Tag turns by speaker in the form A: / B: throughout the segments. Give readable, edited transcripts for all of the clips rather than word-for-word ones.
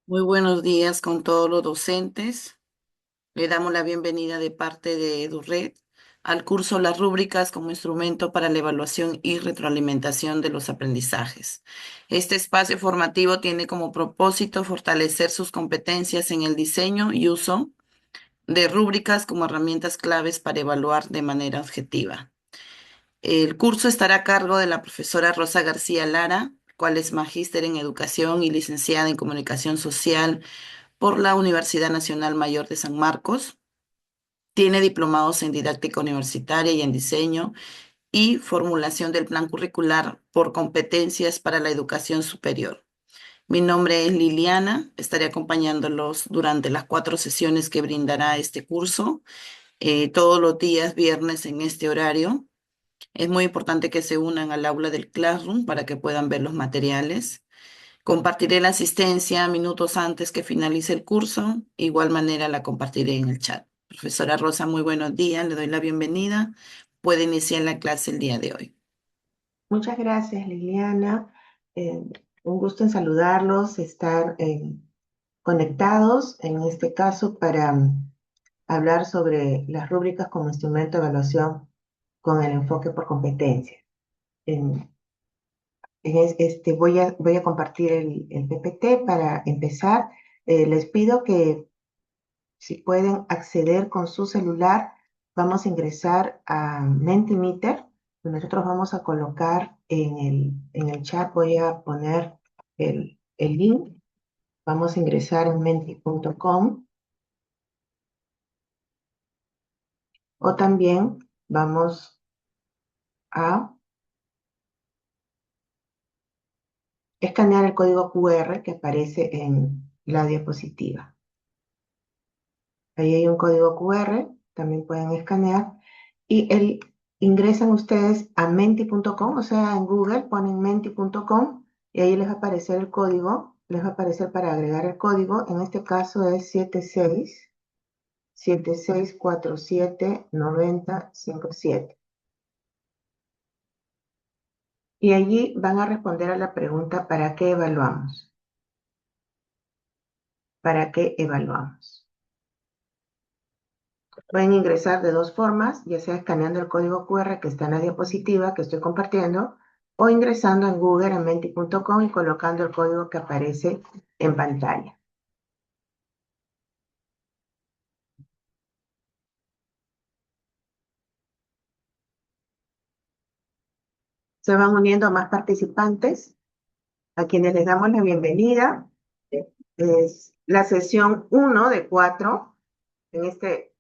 A: Muy buenos días con todos los docentes. Le damos la bienvenida de parte de EduRed al curso Las rúbricas como instrumento para la evaluación y retroalimentación de los aprendizajes. Este espacio formativo tiene como propósito fortalecer sus competencias en el diseño y uso de rúbricas como herramientas claves para evaluar de manera objetiva. El curso estará a cargo de la profesora Rosa García Lara, cual es magíster en educación y licenciada en comunicación social por la Universidad Nacional Mayor de San Marcos. Tiene diplomados en didáctica universitaria y en diseño y formulación del plan curricular por competencias para la educación superior. Mi nombre es Liliana, estaré acompañándolos durante las 4 sesiones que brindará este curso, todos los días viernes en este horario. Es muy importante que se unan al aula del Classroom para que puedan ver los materiales. Compartiré la asistencia minutos antes que finalice el curso. Igual manera la compartiré en el chat. Profesora Rosa, muy buenos días. Le doy la bienvenida. Puede iniciar la clase el día de hoy.
B: Muchas gracias, Liliana. Eh, un gusto en saludarlos, estar conectados, en este caso, para hablar sobre las rúbricas como instrumento de evaluación con el enfoque por competencia. En- voy a compartir el PPT para empezar. Les pido que si pueden acceder con su celular, vamos a ingresar a Mentimeter. Nosotros vamos a colocar en el chat, voy a poner el link. Vamos a ingresar en menti.com o también vamos a escanear el código QR que aparece en la diapositiva. Ahí hay un código QR, también pueden escanear. Ingresan ustedes a menti.com, o sea, en Google ponen menti.com y ahí les va a aparecer el código, les va a aparecer para agregar el código, en este caso es 76479057. Y allí van a responder a la pregunta: ¿para qué evaluamos? ¿Para qué evaluamos? Pueden ingresar de dos formas, ya sea escaneando el código QR que está en la diapositiva que estoy compartiendo, o ingresando en Google a menti.com y colocando el código que aparece en pantalla. Se van uniendo más participantes, a quienes les damos la bienvenida. Es la sesión 1 de 4 en este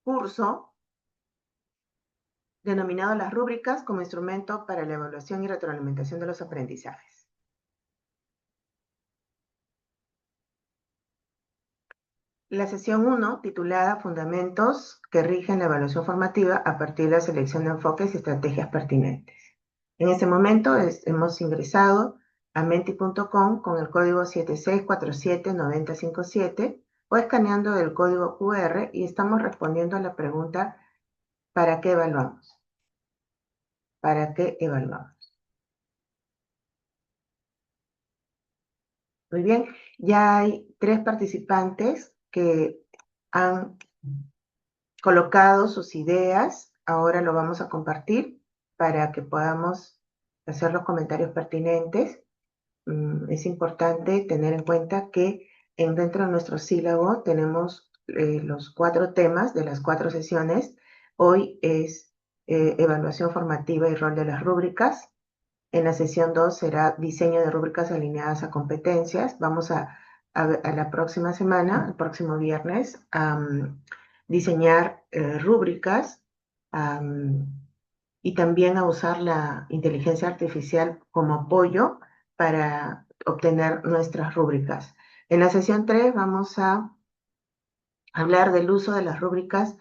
B: curso, denominado Las rúbricas como instrumento para la evaluación y retroalimentación de los aprendizajes. La sesión 1, titulada Fundamentos que rigen la evaluación formativa a partir de la selección de enfoques y estrategias pertinentes. En este momento hemos ingresado a menti.com con el código 76479057 o escaneando el código QR y estamos respondiendo a la pregunta: ¿para qué evaluamos? ¿Para qué evaluamos? Muy bien, ya hay 3 participantes que han colocado sus ideas. Ahora lo vamos a compartir para que podamos hacer los comentarios pertinentes. Es importante tener en cuenta que dentro de nuestro sílabo tenemos los 4 temas de las 4 sesiones. Hoy es evaluación formativa y rol de las rúbricas. En la sesión 2 será diseño de rúbricas alineadas a competencias. Vamos a la próxima semana, el próximo viernes, a diseñar rúbricas y también a usar la inteligencia artificial como apoyo para obtener nuestras rúbricas. En la sesión 3 vamos a hablar del uso de las rúbricas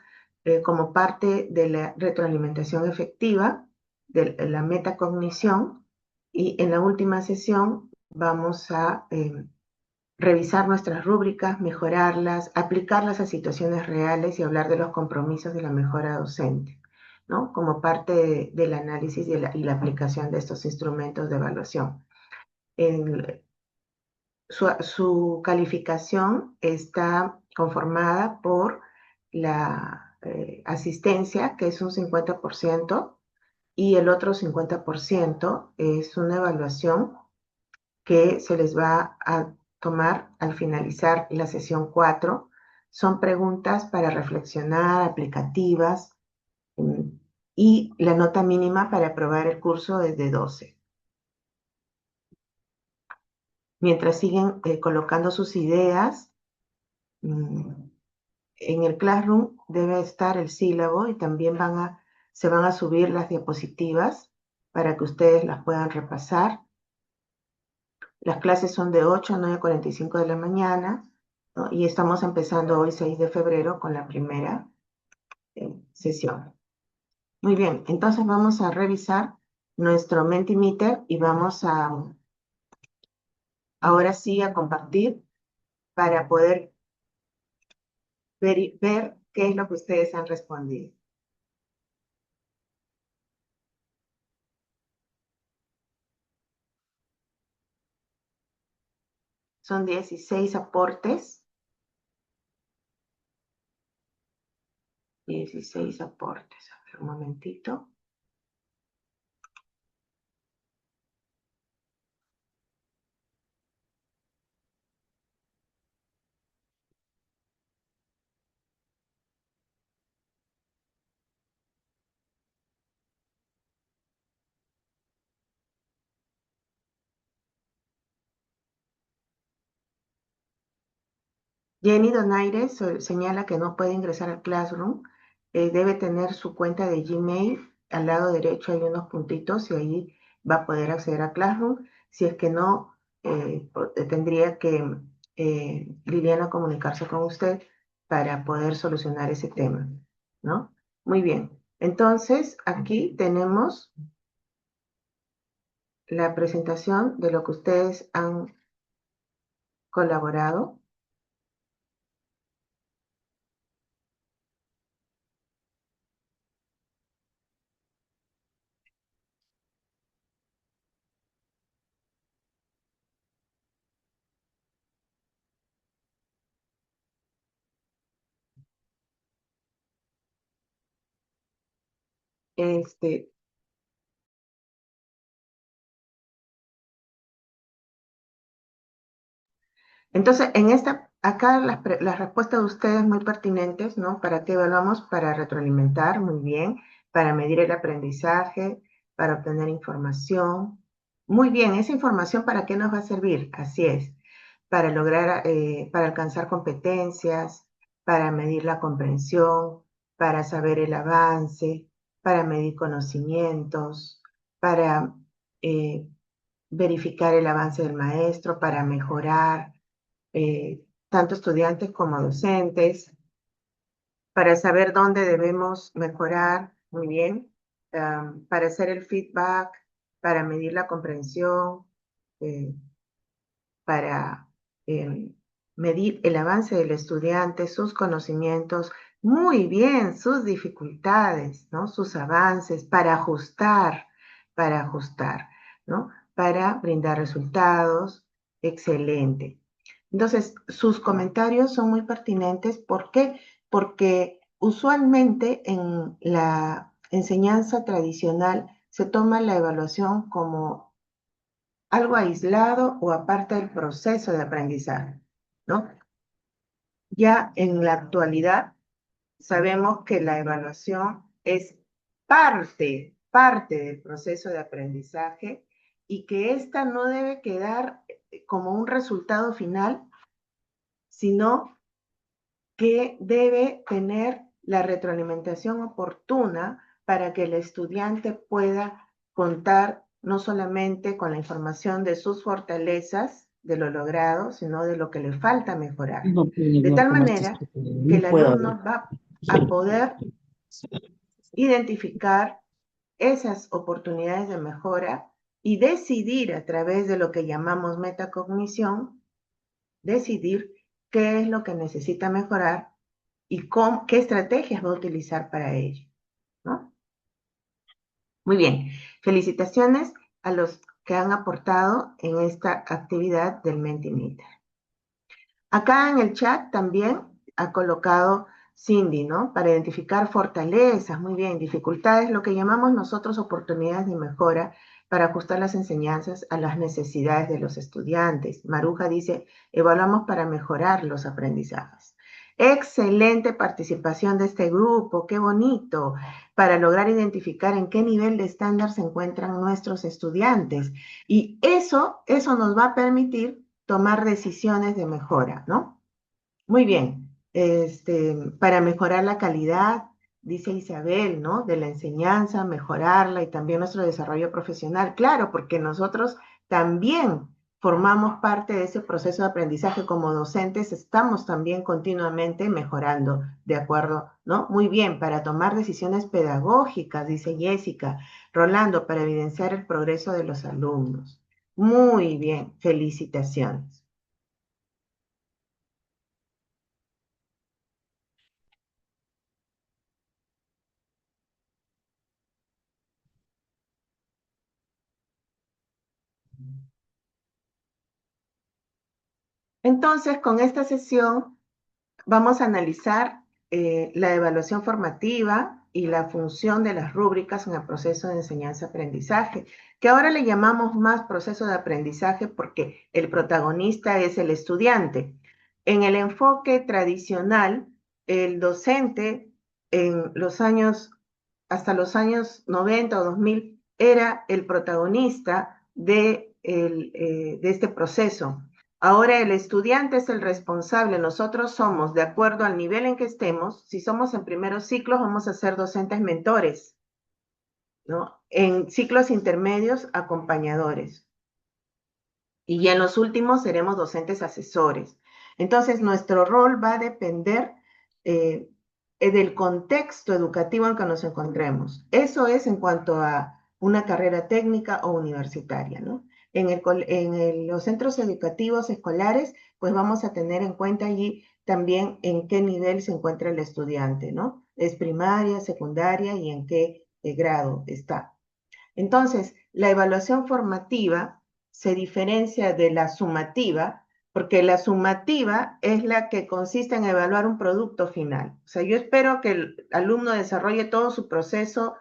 B: como parte de la retroalimentación efectiva, de la metacognición, y en la última sesión vamos a revisar nuestras rúbricas, mejorarlas, aplicarlas a situaciones reales y hablar de los compromisos de la mejora docente, ¿no? Como parte del análisis y la aplicación de estos instrumentos de evaluación. su calificación está conformada por la asistencia, que es un 50%, y el otro 50% es una evaluación que se les va a tomar al finalizar la sesión 4. Son preguntas para reflexionar, aplicativas, mm, y la nota mínima para aprobar el curso es de 12. Mientras siguen colocando sus ideas, mm, en el Classroom debe estar el sílabo y también se van a subir las diapositivas para que ustedes las puedan repasar. Las clases son de 8 a 9:45 de la mañana, ¿no? Y estamos empezando hoy, 6 de febrero, con la primera sesión. Muy bien, entonces vamos a revisar nuestro Mentimeter y vamos ahora sí a compartir para poder ver qué es lo que ustedes han respondido. Son 16 aportes. 16 aportes. A ver, un momentito. Jenny Donaire señala que no puede ingresar al Classroom. Debe tener su cuenta de Gmail. Al lado derecho hay unos puntitos y ahí va a poder acceder a Classroom. Si es que no, tendría que Liliana comunicarse con usted para poder solucionar ese tema, ¿no? Muy bien. Entonces, aquí tenemos la presentación de lo que ustedes han colaborado. Este, Entonces, acá las respuestas de ustedes muy pertinentes, ¿no? ¿Para qué evaluamos? Para retroalimentar, muy bien, para medir el aprendizaje, para obtener información. Muy bien, esa información, ¿para qué nos va a servir? Así es, para lograr, para alcanzar competencias, para medir la comprensión, para saber el avance, para medir conocimientos, para eh, verificar el avance del maestro, para mejorar tanto estudiantes como docentes, para saber dónde debemos mejorar, muy bien, para hacer el feedback, para medir la comprensión, eh, para eh, medir el avance del estudiante, sus conocimientos, muy bien, sus dificultades, ¿no? Sus avances, para ajustar, ¿no? Para brindar resultados, excelente. Entonces, sus comentarios son muy pertinentes. ¿Por qué? Porque usualmente en la enseñanza tradicional se toma la evaluación como algo aislado o aparte del proceso de aprendizaje, ¿no? Ya en la actualidad sabemos que la evaluación es parte del proceso de aprendizaje y que ésta no debe quedar como un resultado final, sino que debe tener la retroalimentación oportuna para que el estudiante pueda contar no solamente con la información de sus fortalezas, de lo logrado, sino de lo que le falta mejorar.
C: No puedo
B: De
C: hablar
B: tal
C: como estás
B: manera
C: preparado.
B: que
C: No
B: el
C: puedo hablar.
B: alumno va a poder identificar esas oportunidades de mejora y decidir a través de lo que llamamos metacognición, decidir qué es lo que necesita mejorar y qué estrategias va a utilizar para ello, ¿no? Muy bien, felicitaciones a los que han aportado en esta actividad del Mentimeter. Acá en el chat también ha colocado Cindy, ¿no? Para identificar fortalezas, muy bien, dificultades, lo que llamamos nosotros oportunidades de mejora para ajustar las enseñanzas a las necesidades de los estudiantes. Maruja dice, evaluamos para mejorar los aprendizajes. Excelente participación de este grupo, qué bonito, para lograr identificar en qué nivel de estándar se encuentran nuestros estudiantes. Y eso nos va a permitir tomar decisiones de mejora, ¿no? Muy bien. Para mejorar la calidad, dice Isabel, ¿no? De la enseñanza, mejorarla y también nuestro desarrollo profesional. Claro, porque nosotros también formamos parte de ese proceso de aprendizaje como docentes, estamos también continuamente mejorando, ¿de acuerdo? ¿No? Muy bien, para tomar decisiones pedagógicas, dice Jessica. Rolando, para evidenciar el progreso de los alumnos. Muy bien, felicitaciones. Entonces, con esta sesión vamos a analizar la evaluación formativa y la función de las rúbricas en el proceso de enseñanza-aprendizaje, que ahora le llamamos más proceso de aprendizaje porque el protagonista es el estudiante. En el enfoque tradicional, el docente en los años, hasta los años 90 o 2000, era el protagonista de este proceso. Ahora el estudiante es el responsable, nosotros somos, de acuerdo al nivel en que estemos, si somos en primeros ciclos, vamos a ser docentes mentores, ¿no? En ciclos intermedios, acompañadores. Y ya en los últimos seremos docentes asesores. Entonces, nuestro rol va a depender eh, del contexto educativo en que nos encontremos. Eso es en cuanto a una carrera técnica o universitaria, ¿no? Los centros educativos escolares, pues vamos a tener en cuenta allí también en qué nivel se encuentra el estudiante, ¿no? Es primaria, secundaria y en qué grado está. Entonces, la evaluación formativa se diferencia de la sumativa, porque la sumativa es la que consiste en evaluar un producto final. O sea, yo espero que el alumno desarrolle todo su proceso,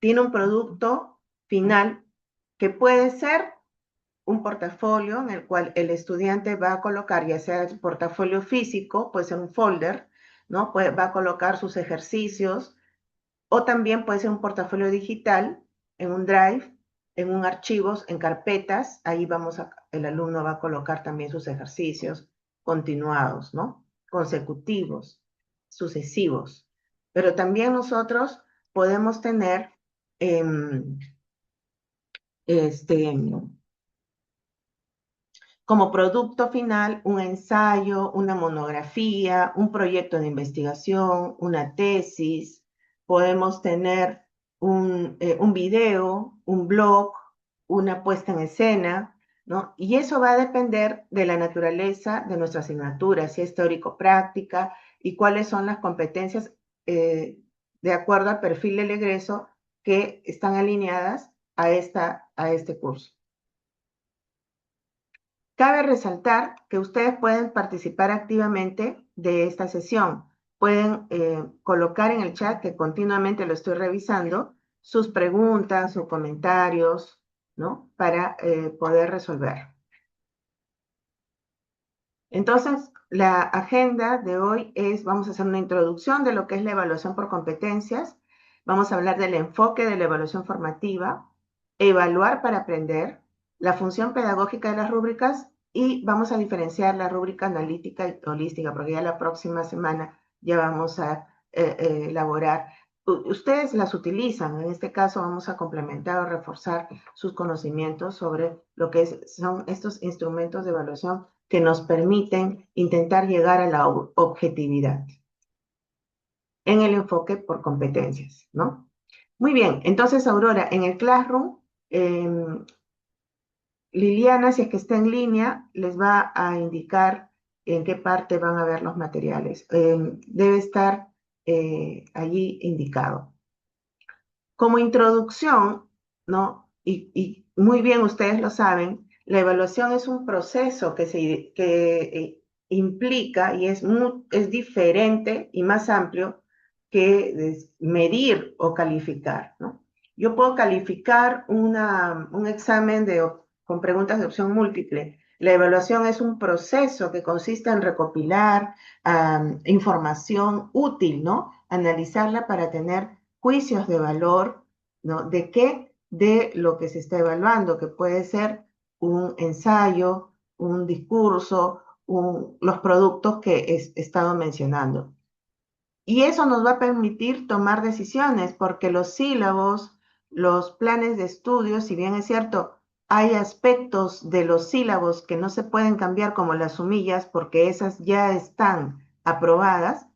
B: tiene un producto final que puede ser un portafolio en el cual el estudiante va a colocar, ya sea el portafolio físico, puede ser un folder, ¿no? Va a colocar sus ejercicios, o también puede ser un portafolio digital en un drive, en un archivos, en carpetas. Ahí el alumno va a colocar también sus ejercicios continuados, ¿no? Consecutivos, sucesivos. Pero también nosotros podemos tener eh, este, como producto final un ensayo, una monografía, un proyecto de investigación, una tesis. Podemos tener un video, un blog, una puesta en escena, ¿no? Y eso va a depender de la naturaleza de nuestra asignatura, si es teórico-práctica y cuáles son las competencias de acuerdo al perfil del egreso que están alineadas a este curso. Cabe resaltar que ustedes pueden participar activamente de esta sesión. Pueden colocar en el chat, que continuamente lo estoy revisando, sus preguntas o comentarios, ¿no? Para poder resolver. Entonces, la agenda de hoy vamos a hacer una introducción de lo que es la evaluación por competencias. Vamos a hablar del enfoque de la evaluación formativa, evaluar para aprender, la función pedagógica de las rúbricas y vamos a diferenciar la rúbrica analítica y holística, porque ya la próxima semana ya vamos a elaborar. Ustedes las utilizan, en este caso vamos a complementar o reforzar sus conocimientos sobre lo que son estos instrumentos de evaluación que nos permiten intentar llegar a la objetividad en el enfoque por competencias, ¿no? Muy bien, entonces Aurora, en el Classroom, Liliana, si es que está en línea, les va a indicar en qué parte van a ver los materiales. Debe estar allí indicado. Como introducción, ¿no? Y muy bien ustedes lo saben, la evaluación es un proceso que implica y es diferente y más amplio que medir o calificar, ¿no? Yo puedo calificar un examen con preguntas de opción múltiple. La evaluación es un proceso que consiste en recopilar información útil, ¿no? Analizarla para tener juicios de valor, ¿no? ¿De qué? De lo que se está evaluando, que puede ser un ensayo, un discurso, los productos que he estado mencionando. Y eso nos va a permitir tomar decisiones, porque los sílabos, los planes de estudio, si bien es cierto, hay aspectos de los sílabos que no se pueden cambiar como las sumillas, porque esas ya están aprobadas.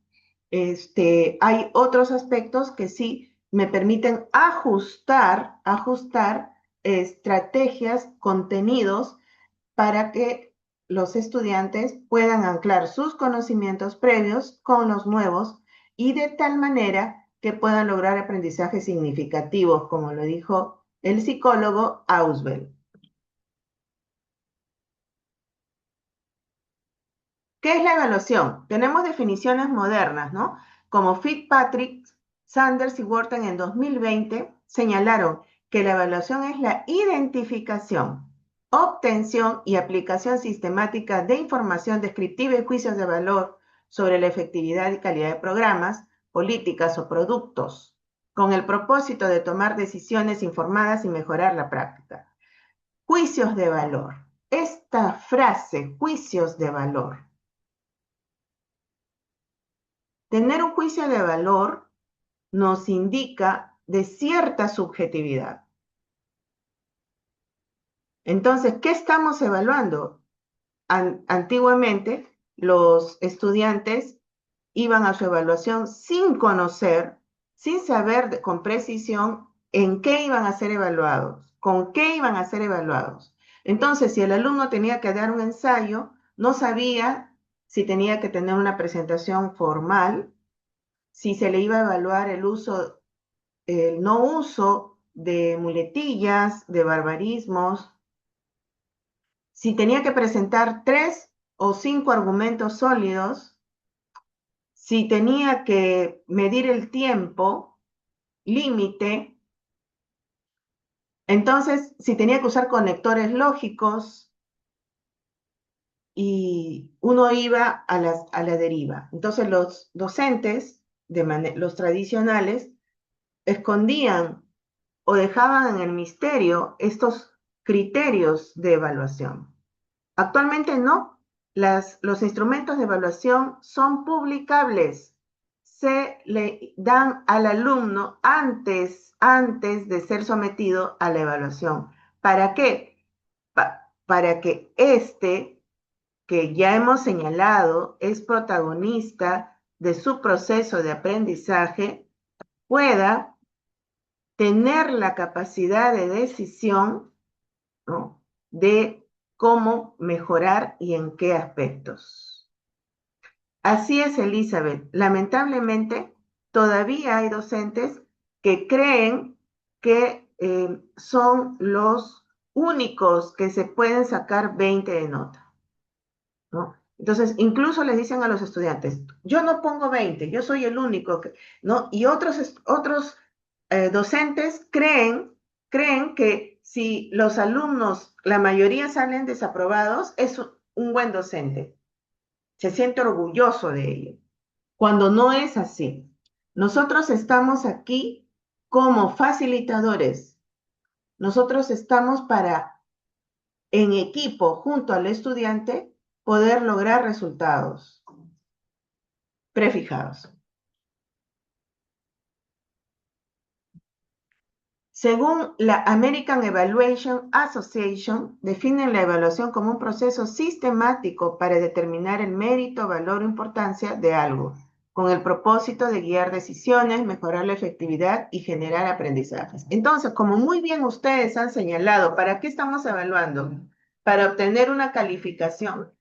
B: Hay otros aspectos que sí me permiten ajustar estrategias, contenidos para que los estudiantes puedan anclar sus conocimientos previos con los nuevos y de tal manera que puedan lograr aprendizajes significativos, como lo dijo el psicólogo Auswell. ¿Qué es la evaluación? Tenemos definiciones modernas, ¿no? Como Fitzpatrick, Sanders y Wharton en 2020 señalaron que la evaluación es la identificación, obtención y aplicación sistemática de información descriptiva y juicios de valor sobre la efectividad y calidad de programas, políticas o productos, con el propósito de tomar decisiones informadas y mejorar la práctica. Juicios de valor. Esta frase, juicios de valor, tener un juicio de valor nos indica de cierta subjetividad. Entonces, ¿qué estamos evaluando? Antiguamente, los estudiantes iban a su evaluación sin conocer, sin saber con precisión en qué iban a ser evaluados, con qué iban a ser evaluados. Entonces, si el alumno tenía que dar un ensayo, no sabía si tenía que tener una presentación formal, si se le iba a evaluar el no uso de muletillas, de barbarismos, si tenía que presentar 3 o 5 argumentos sólidos, si tenía que medir el tiempo límite, entonces si tenía que usar conectores lógicos y uno iba a la deriva. Entonces los docentes, los tradicionales, escondían o dejaban en el misterio estos criterios de evaluación. Actualmente no. Los instrumentos de evaluación son publicables. Se le dan al alumno antes de ser sometido a la evaluación. ¿Para qué? Para que que ya hemos señalado, es protagonista de su proceso de aprendizaje, pueda tener la capacidad de decisión, ¿no? De cómo mejorar y en qué aspectos. Así es, Elizabeth. Lamentablemente, todavía hay docentes que creen que son los únicos que se pueden sacar 20 de nota, ¿no? Entonces, incluso les dicen a los estudiantes, yo no pongo 20, yo soy el único, ¿no? Y otros docentes creen que si los alumnos, la mayoría salen desaprobados, es un buen docente. Se siente orgulloso de ello, cuando no es así. Nosotros estamos aquí como facilitadores. Nosotros estamos para, en equipo, junto al estudiante, poder lograr resultados prefijados. Según la American Evaluation Association, definen la evaluación como un proceso sistemático para determinar el mérito, valor o importancia de algo, con el propósito de guiar decisiones, mejorar la efectividad y generar aprendizajes. Entonces, como muy bien ustedes han señalado, ¿para qué estamos evaluando? Para obtener una calificación.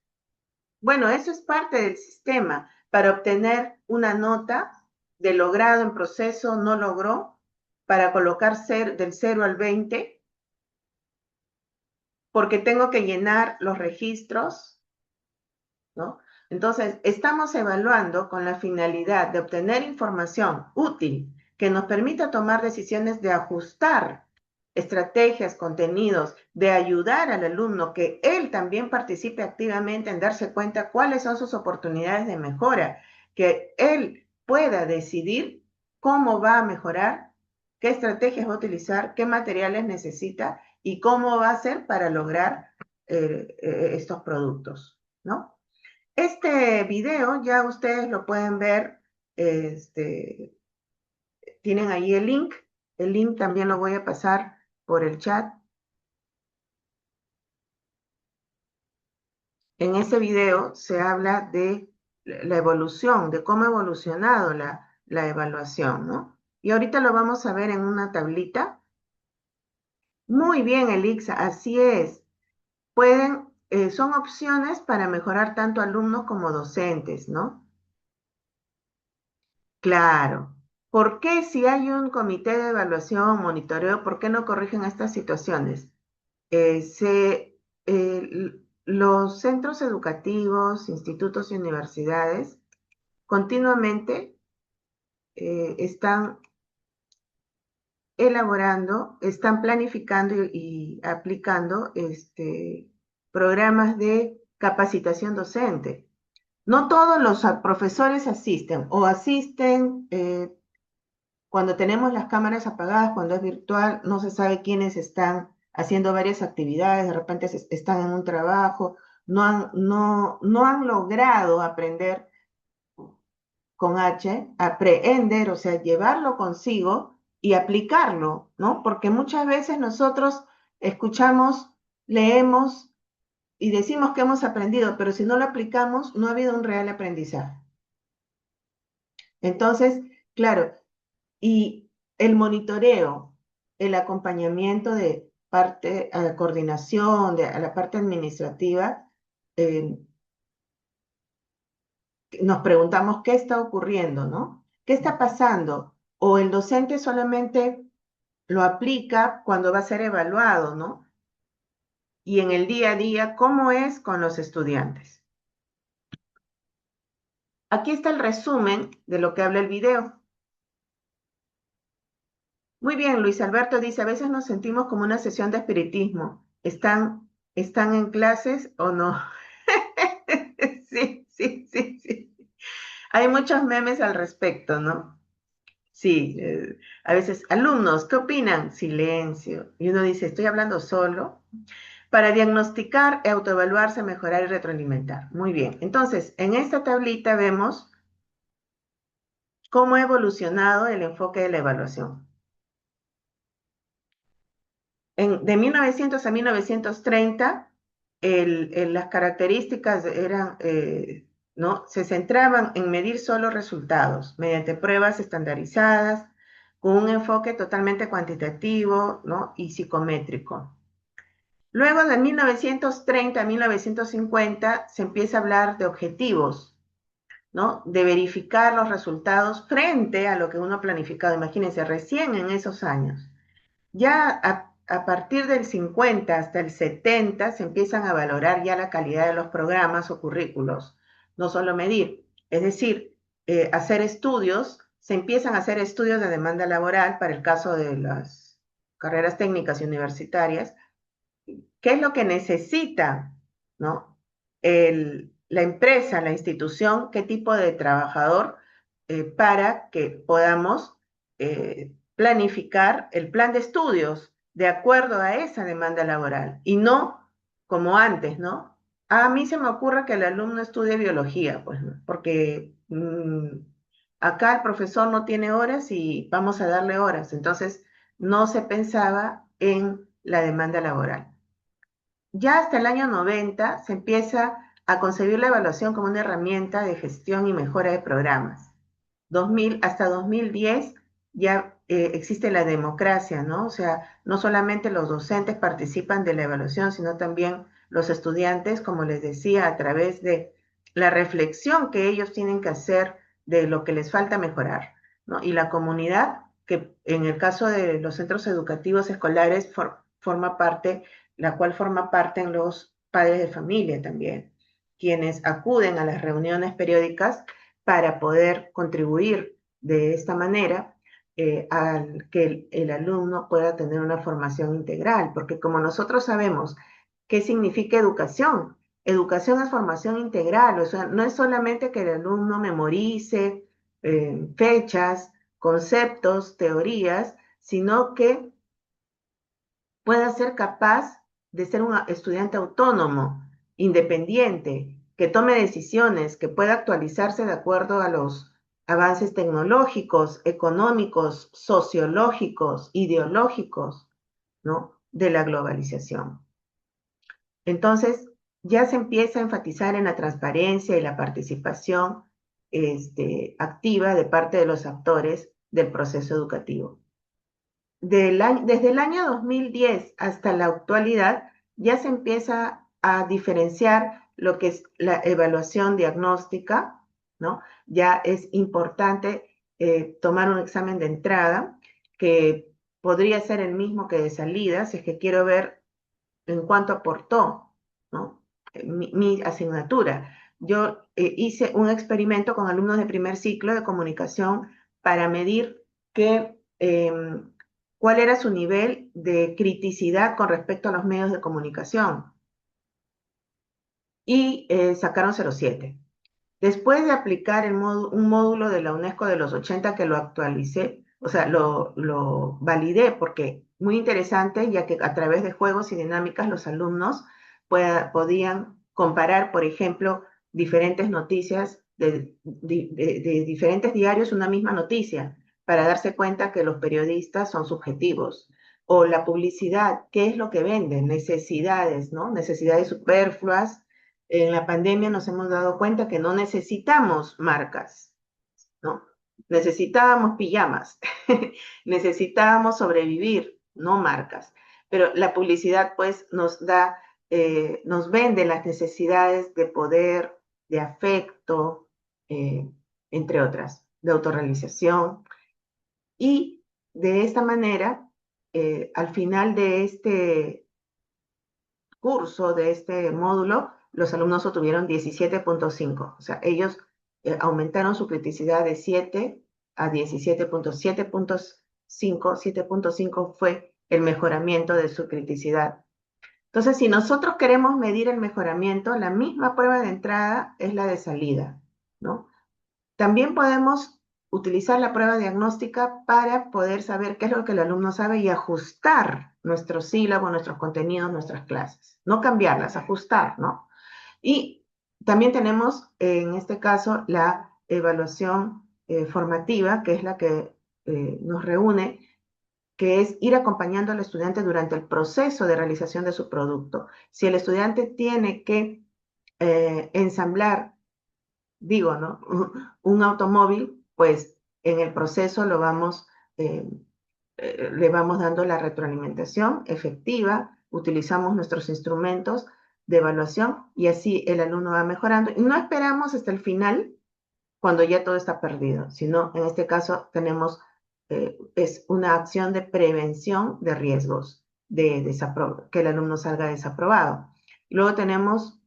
B: Bueno, eso es parte del sistema. Para obtener una nota de logrado en proceso, no logró, para colocar del 0 al 20, porque tengo que llenar los registros, ¿no? Entonces, estamos evaluando con la finalidad de obtener información útil que nos permita tomar decisiones de ajustar estrategias, contenidos, de ayudar al alumno que él también participe activamente en darse cuenta cuáles son sus oportunidades de mejora, que él pueda decidir cómo va a mejorar, qué estrategias va a utilizar, qué materiales necesita y cómo va a hacer para lograr estos productos, ¿no? Este video ya ustedes lo pueden ver, este, tienen ahí el link también lo voy a pasar por el chat. En ese video se habla de la evolución, de cómo ha evolucionado la evaluación, ¿no? Y ahorita lo vamos a ver en una tablita. Muy bien, Elixa, así es. Son opciones para mejorar tanto alumnos como docentes, ¿no? Claro. ¿Por qué si hay un comité de evaluación, monitoreo, por qué no corrigen estas situaciones? Los centros educativos, institutos y universidades continuamente están elaborando, están planificando y aplicando programas de capacitación docente. No todos los profesores asisten o asisten cuando tenemos las cámaras apagadas, cuando es virtual, no se sabe quiénes están haciendo varias actividades, de repente están en un trabajo, no han logrado aprender con H, aprender, o sea, llevarlo consigo y aplicarlo, ¿no? Porque muchas veces nosotros escuchamos, leemos y decimos que hemos aprendido, pero si no lo aplicamos, no ha habido un real aprendizaje. Entonces, claro, y el monitoreo, el acompañamiento de parte a la coordinación, a la parte administrativa, eh, nos preguntamos qué está ocurriendo, ¿no? ¿Qué está pasando? O el docente solamente lo aplica cuando va a ser evaluado, ¿no? Y en el día a día, ¿cómo es con los estudiantes? Aquí está el resumen de lo que habla el video. Muy bien, Luis Alberto dice, a veces nos sentimos como una sesión de espiritismo. ¿Están en clases o no? Sí, sí, sí, sí. Hay muchos memes al respecto, ¿no? Sí, a veces, alumnos, ¿qué opinan? Silencio. Y uno dice, estoy hablando solo. Para diagnosticar, autoevaluarse, mejorar y retroalimentar. Muy bien. Entonces, en esta tablita vemos cómo ha evolucionado el enfoque de la evaluación. De 1900 a 1930, las características eran, ¿no? Se centraban en medir solo resultados mediante pruebas estandarizadas, con un enfoque totalmente cuantitativo, ¿no? Y psicométrico. Luego, de 1930 a 1950, se empieza a hablar de objetivos, ¿no? De verificar los resultados frente a lo que uno ha planificado. Imagínense, recién en esos años. Ya a partir del 50 hasta el 70 se empiezan a valorar ya la calidad de los programas o currículos, no solo medir. Es decir, hacer estudios, se empiezan a hacer estudios de demanda laboral para el caso de las carreras técnicas y universitarias. ¿Qué es lo que necesita, ¿no? La empresa, la institución, qué tipo de trabajador para que podamos planificar el plan de estudios de acuerdo a esa demanda laboral y no como antes, ¿no? A mí se me ocurre que el alumno estudie biología, pues, ¿no? Porque acá el profesor no tiene horas y vamos a darle horas, entonces no se pensaba en la demanda laboral. Ya hasta el año 90 se empieza a concebir la evaluación como una herramienta de gestión y mejora de programas. 2000, hasta 2010 ya existe la democracia, ¿no? O sea, no solamente los docentes participan de la evaluación, sino también los estudiantes, como les decía, a través de la reflexión que ellos tienen que hacer de lo que les falta mejorar, ¿no? Y la comunidad, que en el caso de los centros educativos escolares forma parte la cual forma parte en los padres de familia también, quienes acuden a las reuniones periódicas para poder contribuir de esta manera al que el alumno pueda tener una formación integral, porque como nosotros sabemos qué significa educación, educación es formación integral, o sea, no es solamente que el alumno memorice fechas, conceptos, teorías, sino que pueda ser capaz de ser un estudiante autónomo, independiente, que tome decisiones, que pueda actualizarse de acuerdo a los avances tecnológicos, económicos, sociológicos, ideológicos, ¿no? De la globalización. Entonces, ya se empieza a enfatizar en la transparencia y la participación activa de parte de los actores del proceso educativo. Desde el año 2010 hasta la actualidad, ya se empieza a diferenciar lo que es la evaluación diagnóstica, ¿no? Ya es importante tomar un examen de entrada que podría ser el mismo que de salida, si es que quiero ver en cuánto aportó, ¿no? Mi asignatura. Yo hice un experimento con alumnos de primer ciclo de comunicación para medir que, cuál era su nivel de criticidad con respecto a los medios de comunicación y sacaron 0,7. Después de aplicar un módulo de la UNESCO de los 80 que lo actualicé, o sea, lo validé porque muy interesante, ya que a través de juegos y dinámicas los alumnos podían comparar, por ejemplo, diferentes noticias de diferentes diarios, una misma noticia, para darse cuenta que los periodistas son subjetivos. O la publicidad, ¿qué es lo que venden? Necesidades, ¿no? Necesidades superfluas. En la pandemia nos hemos dado cuenta que no necesitamos marcas, ¿no? Necesitábamos pijamas, necesitábamos sobrevivir, no marcas. Pero la publicidad, pues, nos vende las necesidades de poder, de afecto, eh, entre otras, de autorrealización. Y de esta manera, al final de este curso, de este módulo, los alumnos obtuvieron 17,5. O sea, ellos aumentaron su criticidad de 7 a 17,7 puntos. 7,5 fue el mejoramiento de su criticidad. Entonces, si nosotros queremos medir el mejoramiento, la misma prueba de entrada es la de salida, ¿no? También podemos utilizar la prueba diagnóstica para poder saber qué es lo que el alumno sabe y ajustar nuestro sílabo, nuestros contenidos, nuestras clases. No cambiarlas, ajustar, ¿no? Y también tenemos, en este caso, la evaluación formativa, que es la que nos reúne, que es ir acompañando al estudiante durante el proceso de realización de su producto. Si el estudiante tiene que ensamblar, digo, ¿no? Un automóvil, pues en el proceso eh, le vamos dando la retroalimentación efectiva, utilizamos nuestros instrumentos de evaluación y así el alumno va mejorando. Y no esperamos hasta el final, cuando ya todo está perdido, sino en este caso es una acción de prevención de riesgos, que el alumno salga desaprobado. Luego tenemos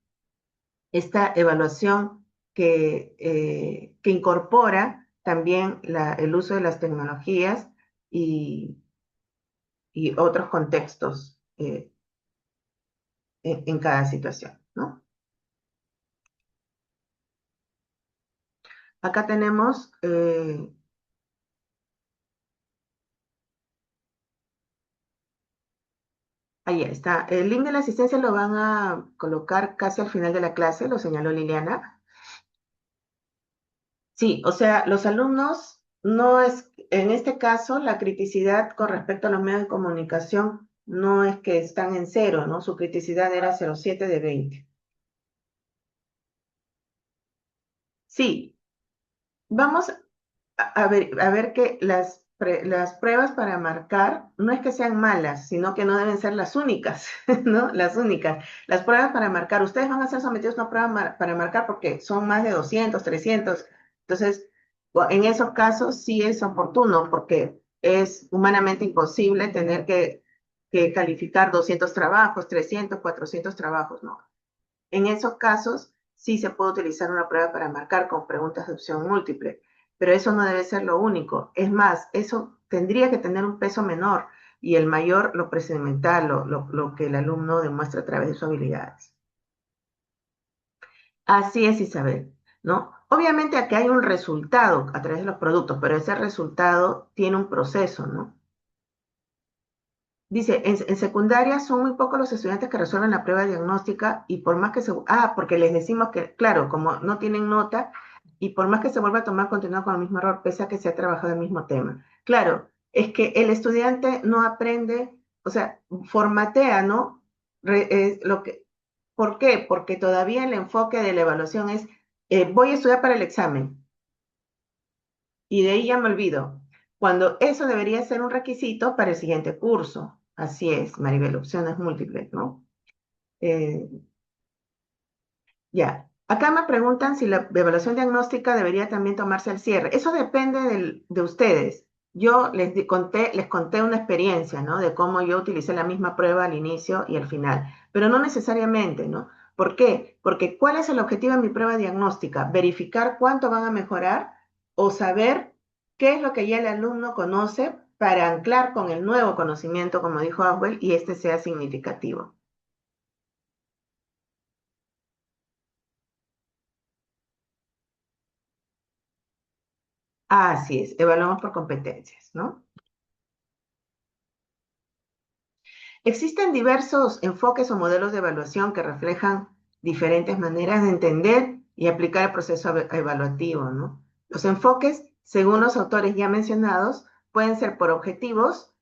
B: esta evaluación que incorpora también el uso de las tecnologías y, y otros contextos en cada situación, ¿no? Acá tenemos, ahí está, el link de la asistencia lo van a colocar casi al final de la clase, lo señaló Liliana. Sí, o sea, los alumnos no es, en este caso, la criticidad con respecto a los medios de comunicación no es que están en cero, ¿no? Su criticidad era 0,7 de 20. Sí, vamos a ver que las pruebas para marcar no es que sean malas, sino que no deben ser las únicas, ¿no? Las únicas. Las pruebas para marcar, ustedes van a ser sometidos a una prueba para marcar porque son más de 200, 300. Entonces, en esos casos sí es oportuno porque es humanamente imposible tener que que calificar 200 trabajos, 300, 400 trabajos, no. En esos casos, sí se puede utilizar una prueba para marcar con preguntas de opción múltiple, pero eso no debe ser lo único. Es más, eso tendría que tener un peso menor y el mayor lo procedimental, lo que el alumno demuestra a través de sus habilidades. Así es, Isabel, ¿no? Obviamente aquí hay un resultado a través de los productos, pero ese resultado tiene un proceso, ¿no? Dice, en secundaria son muy pocos los estudiantes que resuelven la prueba diagnóstica y por más que se... Ah, porque les decimos que, claro, como no tienen nota y por más que se vuelva a tomar, continúa con el mismo error, pese a que se ha trabajado el mismo tema. Claro, es que el estudiante no aprende, o sea, formatea, ¿no? Lo que, ¿por qué? Porque todavía el enfoque de la evaluación es, voy a estudiar para el examen y de ahí ya me olvido, cuando eso debería ser un requisito para el siguiente curso. Así es, Maribel, opciones múltiples, ¿no? Eh, ya. Acá me preguntan si la evaluación diagnóstica debería también tomarse al cierre. Eso depende de ustedes. Yo les conté una experiencia, ¿no? De cómo yo utilicé la misma prueba al inicio y al final, pero no necesariamente, ¿no? ¿Por qué? Porque ¿cuál es el objetivo de mi prueba diagnóstica? Verificar cuánto van a mejorar o saber qué es lo que ya el alumno conoce para anclar con el nuevo conocimiento, como dijo Awell, y este sea significativo. Así es, evaluamos por competencias, ¿no? Existen diversos enfoques o modelos de evaluación que reflejan diferentes maneras de entender y aplicar el proceso evaluativo, ¿no? Los enfoques, según los autores ya mencionados, pueden ser por objetivos,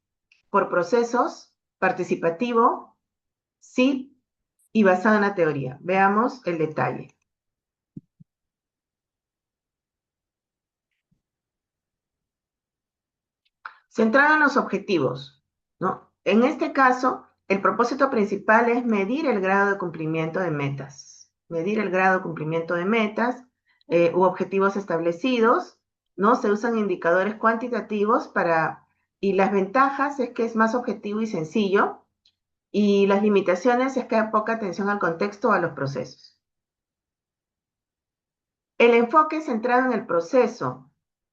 B: por procesos, participativo, sí, y basado en la teoría. Veamos el detalle. Centrado en los objetivos, ¿no? En este caso, el propósito principal es medir el grado de cumplimiento de metas, medir el grado de cumplimiento de metas u objetivos establecidos, ¿no? Se usan indicadores cuantitativos y las ventajas es que es más objetivo y sencillo, y las limitaciones es que hay poca atención al contexto o a los procesos. El enfoque centrado en el proceso,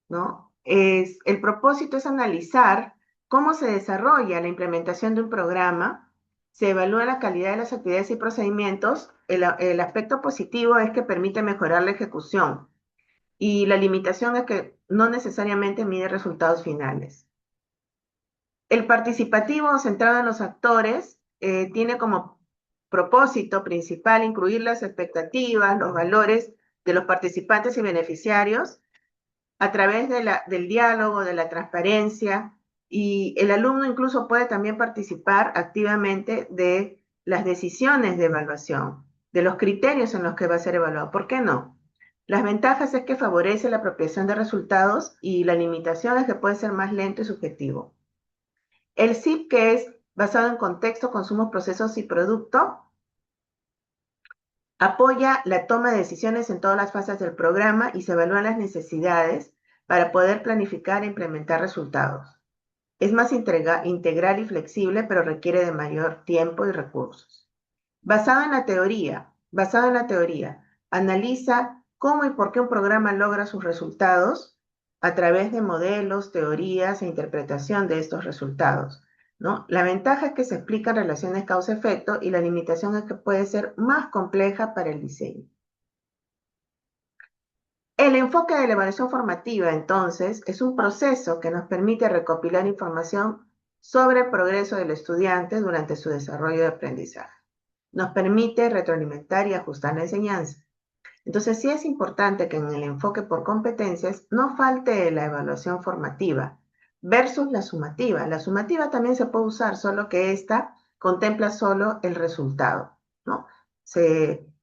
B: ¿no? El propósito es analizar cómo se desarrolla la implementación de un programa, se evalúa la calidad de las actividades y procedimientos, el aspecto positivo es que permite mejorar la ejecución y la limitación es que no necesariamente mide resultados finales. El participativo centrado en los actores tiene como propósito principal incluir las expectativas, los valores de los participantes y beneficiarios a través del diálogo, de la transparencia, y el alumno incluso puede también participar activamente de las decisiones de evaluación, de los criterios en los que va a ser evaluado. ¿Por qué no? Las ventajas es que favorece la apropiación de resultados y la limitación es que puede ser más lento y subjetivo. El SIP, que es basado en contexto, consumos, procesos y producto, apoya la toma de decisiones en todas las fases del programa y se evalúan las necesidades para poder planificar e implementar resultados. Es más integral y flexible, pero requiere de mayor tiempo y recursos. Basado en la teoría, analiza cómo y por qué un programa logra sus resultados a través de modelos, teorías e interpretación de estos resultados, ¿no? La ventaja es que se explican relaciones causa-efecto y la limitación es que puede ser más compleja para el diseño. El enfoque de la evaluación formativa, entonces, es un proceso que nos permite recopilar información sobre el progreso del estudiante durante su desarrollo de aprendizaje. Nos permite retroalimentar y ajustar la enseñanza. Entonces, sí es importante que en el enfoque por competencias no falte la evaluación formativa versus la sumativa. La sumativa también se puede usar, solo que esta contempla solo el resultado, ¿no?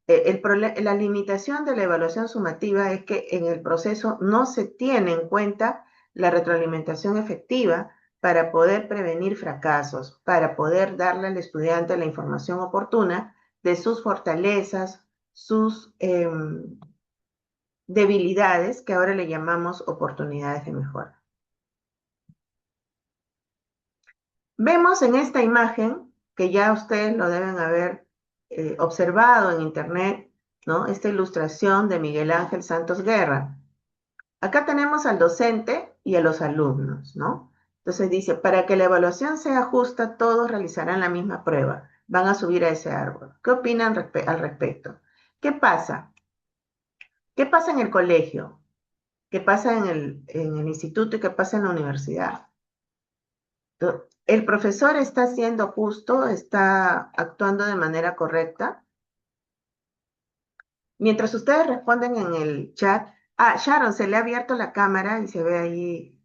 B: La limitación de la evaluación sumativa es que en el proceso no se tiene en cuenta la retroalimentación efectiva para poder prevenir fracasos, para poder darle al estudiante la información oportuna de sus fortalezas, sus debilidades, que ahora le llamamos oportunidades de mejora. Vemos en esta imagen, que ya ustedes lo deben haber observado en internet, ¿no? Esta ilustración de Miguel Ángel Santos Guerra. Acá tenemos al docente y a los alumnos, ¿no? Entonces dice, para que la evaluación sea justa, todos realizarán la misma prueba. Van a subir a ese árbol. ¿Qué opinan al respecto? ¿Qué pasa? ¿Qué pasa en el colegio? ¿Qué pasa en el instituto y qué pasa en la universidad? ¿El profesor está siendo justo? ¿Está actuando de manera correcta? Mientras ustedes responden en el chat, Sharon, se le ha abierto la cámara y se ve ahí,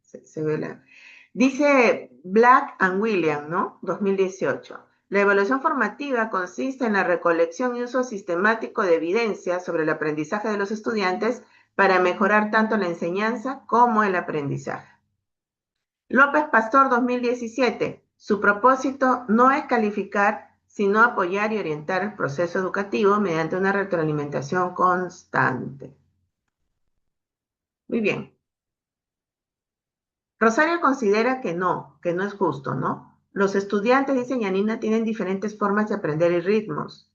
B: se ve la... Dice Black and William, ¿no? 2018. La evaluación formativa consiste en la recolección y uso sistemático de evidencia sobre el aprendizaje de los estudiantes para mejorar tanto la enseñanza como el aprendizaje. López Pastor 2017. Su propósito no es calificar, sino apoyar y orientar el proceso educativo mediante una retroalimentación constante. Muy bien. Rosario considera que no es justo, ¿no? Los estudiantes, dice Yanina, tienen diferentes formas de aprender y ritmos.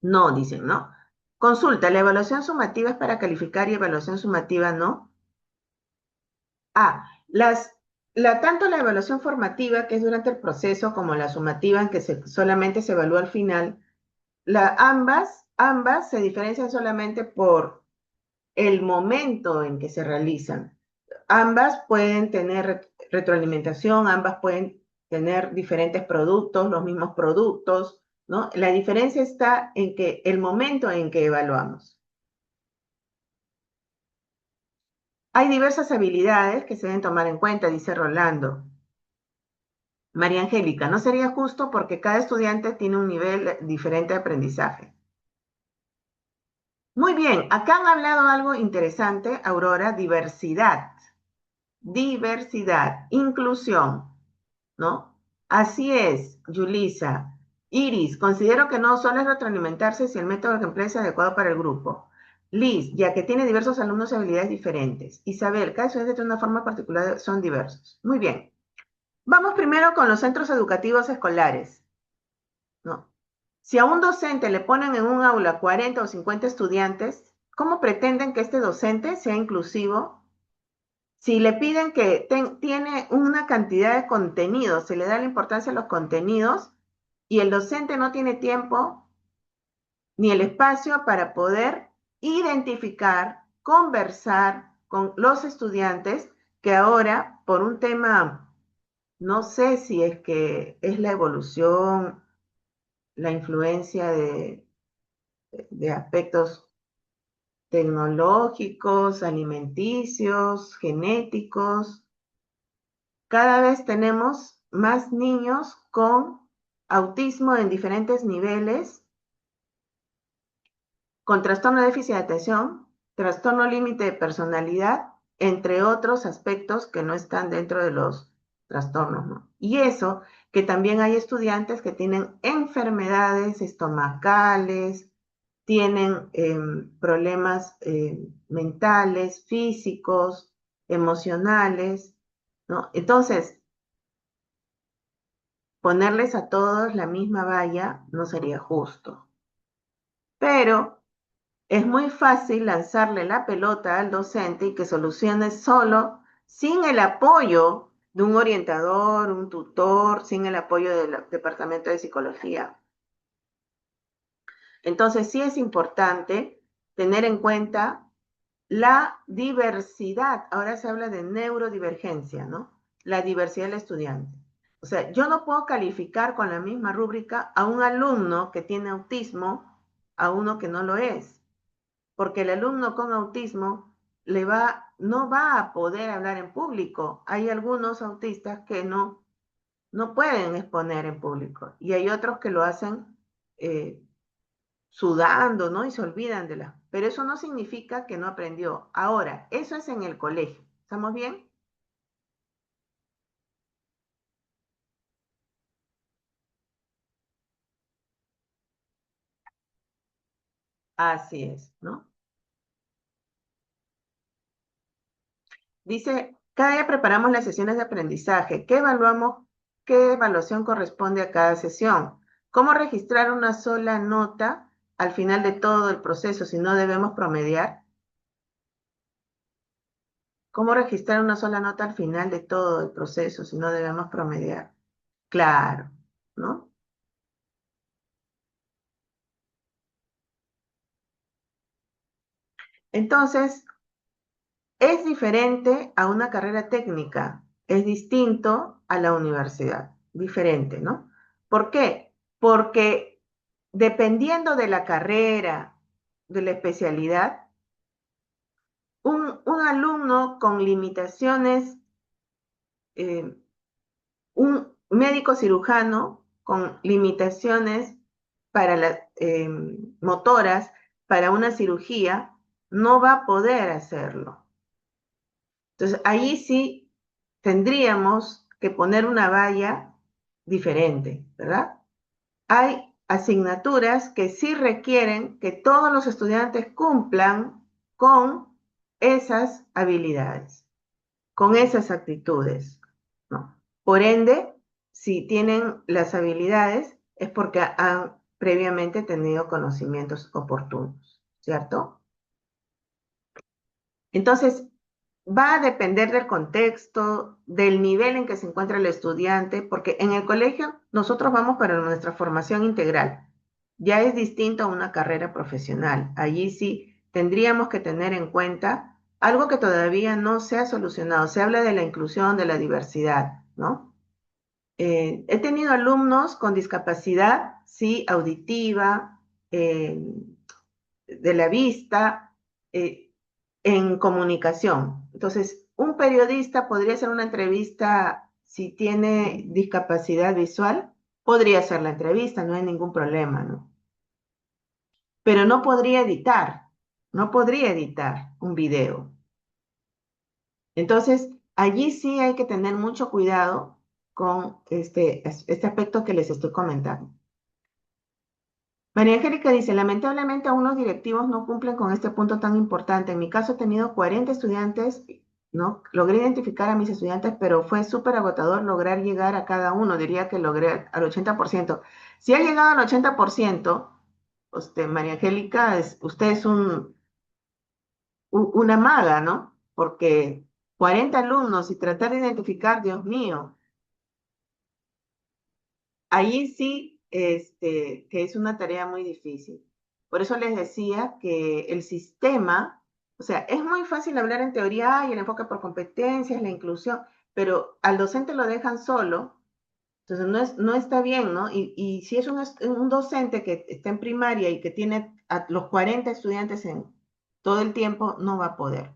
B: No, dicen, ¿no? Consulta, ¿la evaluación sumativa es para calificar y evaluación sumativa no? Ah, tanto la evaluación formativa, que es durante el proceso, como la sumativa, en que solamente se evalúa al final, ambas se diferencian solamente por el momento en que se realizan. Ambas pueden tener retroalimentación, ambas pueden tener diferentes productos, los mismos productos, ¿no? La diferencia está en que el momento en que evaluamos. Hay diversas habilidades que se deben tomar en cuenta, dice Rolando. María Angélica, no sería justo porque cada estudiante tiene un nivel diferente de aprendizaje. Muy bien, acá han hablado algo interesante, Aurora, diversidad, inclusión, ¿no? Así es, Yulisa. Iris, considero que no solo es retroalimentarse si el método que emplea es adecuado para el grupo. Liz, ya que tiene diversos alumnos y habilidades diferentes. Isabel, cada estudiante tiene una forma particular, son diversos. Muy bien. Vamos primero con los centros educativos escolares, ¿no? Si a un docente le ponen en un aula 40 o 50 estudiantes, ¿cómo pretenden que este docente sea inclusivo? Si le piden que tiene una cantidad de contenidos, se le da la importancia a los contenidos y el docente no tiene tiempo ni el espacio para poder identificar, conversar con los estudiantes que ahora, por un tema, no sé si es que es la evolución, la influencia de aspectos tecnológicos, alimenticios, genéticos. Cada vez tenemos más niños con autismo en diferentes niveles, con trastorno de déficit de atención, trastorno límite de personalidad, entre otros aspectos que no están dentro de los trastornos, ¿no? Y eso, que también hay estudiantes que tienen enfermedades estomacales, tienen problemas mentales, físicos, emocionales, ¿no? Entonces, ponerles a todos la misma valla no sería justo. Pero es muy fácil lanzarle la pelota al docente y que solucione solo, sin el apoyo de un orientador, un tutor, sin el apoyo del departamento de psicología. Entonces sí es importante tener en cuenta la diversidad. Ahora se habla de neurodivergencia, ¿no? La diversidad del estudiante. O sea, yo no puedo calificar con la misma rúbrica a un alumno que tiene autismo a uno que no lo es, porque el alumno con autismo no va a poder hablar en público. Hay algunos autistas que no pueden exponer en público y hay otros que lo hacen eh, sudando, ¿no? Y se olvidan de la... Pero eso no significa que no aprendió. Ahora, eso es en el colegio. ¿Estamos bien? Así es, ¿no? Dice Cada día preparamos las sesiones de aprendizaje. ¿Qué evaluamos? ¿Qué evaluación corresponde a cada sesión? ¿Cómo registrar una sola nota al final de todo el proceso si no debemos promediar? ¿Cómo registrar una sola nota al final de todo el proceso si no debemos promediar? Claro, ¿no? Entonces, es diferente a una carrera técnica, es distinto a la universidad, diferente, ¿no? ¿Por qué? Porque dependiendo de la carrera, de la especialidad, un alumno con limitaciones, eh, un médico cirujano con limitaciones para las motoras, para una cirugía, no va a poder hacerlo. Entonces, ahí sí tendríamos que poner una valla diferente, ¿verdad? Hay asignaturas que sí requieren que todos los estudiantes cumplan con esas habilidades, con esas actitudes, ¿no? Por ende, si tienen las habilidades es porque han previamente tenido conocimientos oportunos, ¿cierto? Entonces, va a depender del contexto, del nivel en que se encuentra el estudiante, porque en el colegio nosotros vamos para nuestra formación integral. Ya es distinto a una carrera profesional. Allí sí tendríamos que tener en cuenta algo que todavía no se ha solucionado. Se habla de la inclusión, de la diversidad, ¿no? He tenido alumnos con discapacidad, sí, auditiva, eh, de la vista, eh, en comunicación. Entonces, un periodista podría hacer una entrevista si tiene discapacidad visual, podría hacer la entrevista, no hay ningún problema, ¿no? Pero no podría editar un video. Entonces, allí sí hay que tener mucho cuidado con este aspecto que les estoy comentando. María Angélica dice, lamentablemente aún los directivos no cumplen con este punto tan importante. En mi caso he tenido 40 estudiantes, ¿no? Logré identificar a mis estudiantes, pero fue súper agotador lograr llegar a cada uno. Diría que logré al 80%. Si ha llegado al 80%, usted, María Angélica, usted es una maga, ¿no? Porque 40 alumnos y tratar de identificar, Dios mío, ahí sí, que es una tarea muy difícil. Por eso les decía que el sistema, o sea, es muy fácil hablar en teoría y el enfoque por competencias, la inclusión, pero al docente lo dejan solo, entonces no está bien, ¿no? Y si es un docente que está en primaria y que tiene a los 40 estudiantes en todo el tiempo, no va a poder.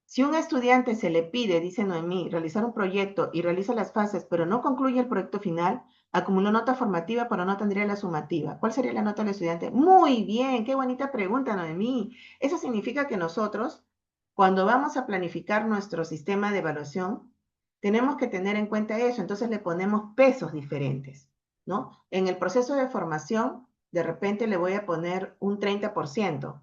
B: Si un estudiante se le pide, dice Noemí, realizar un proyecto y realiza las fases, pero no concluye el proyecto final, acumuló nota formativa, pero no tendría la sumativa. ¿Cuál sería la nota del estudiante? Muy bien, qué bonita pregunta, Noemí. Eso significa que nosotros, cuando vamos a planificar nuestro sistema de evaluación, tenemos que tener en cuenta eso. Entonces le ponemos pesos diferentes, ¿no? En el proceso de formación, de repente le voy a poner un 30%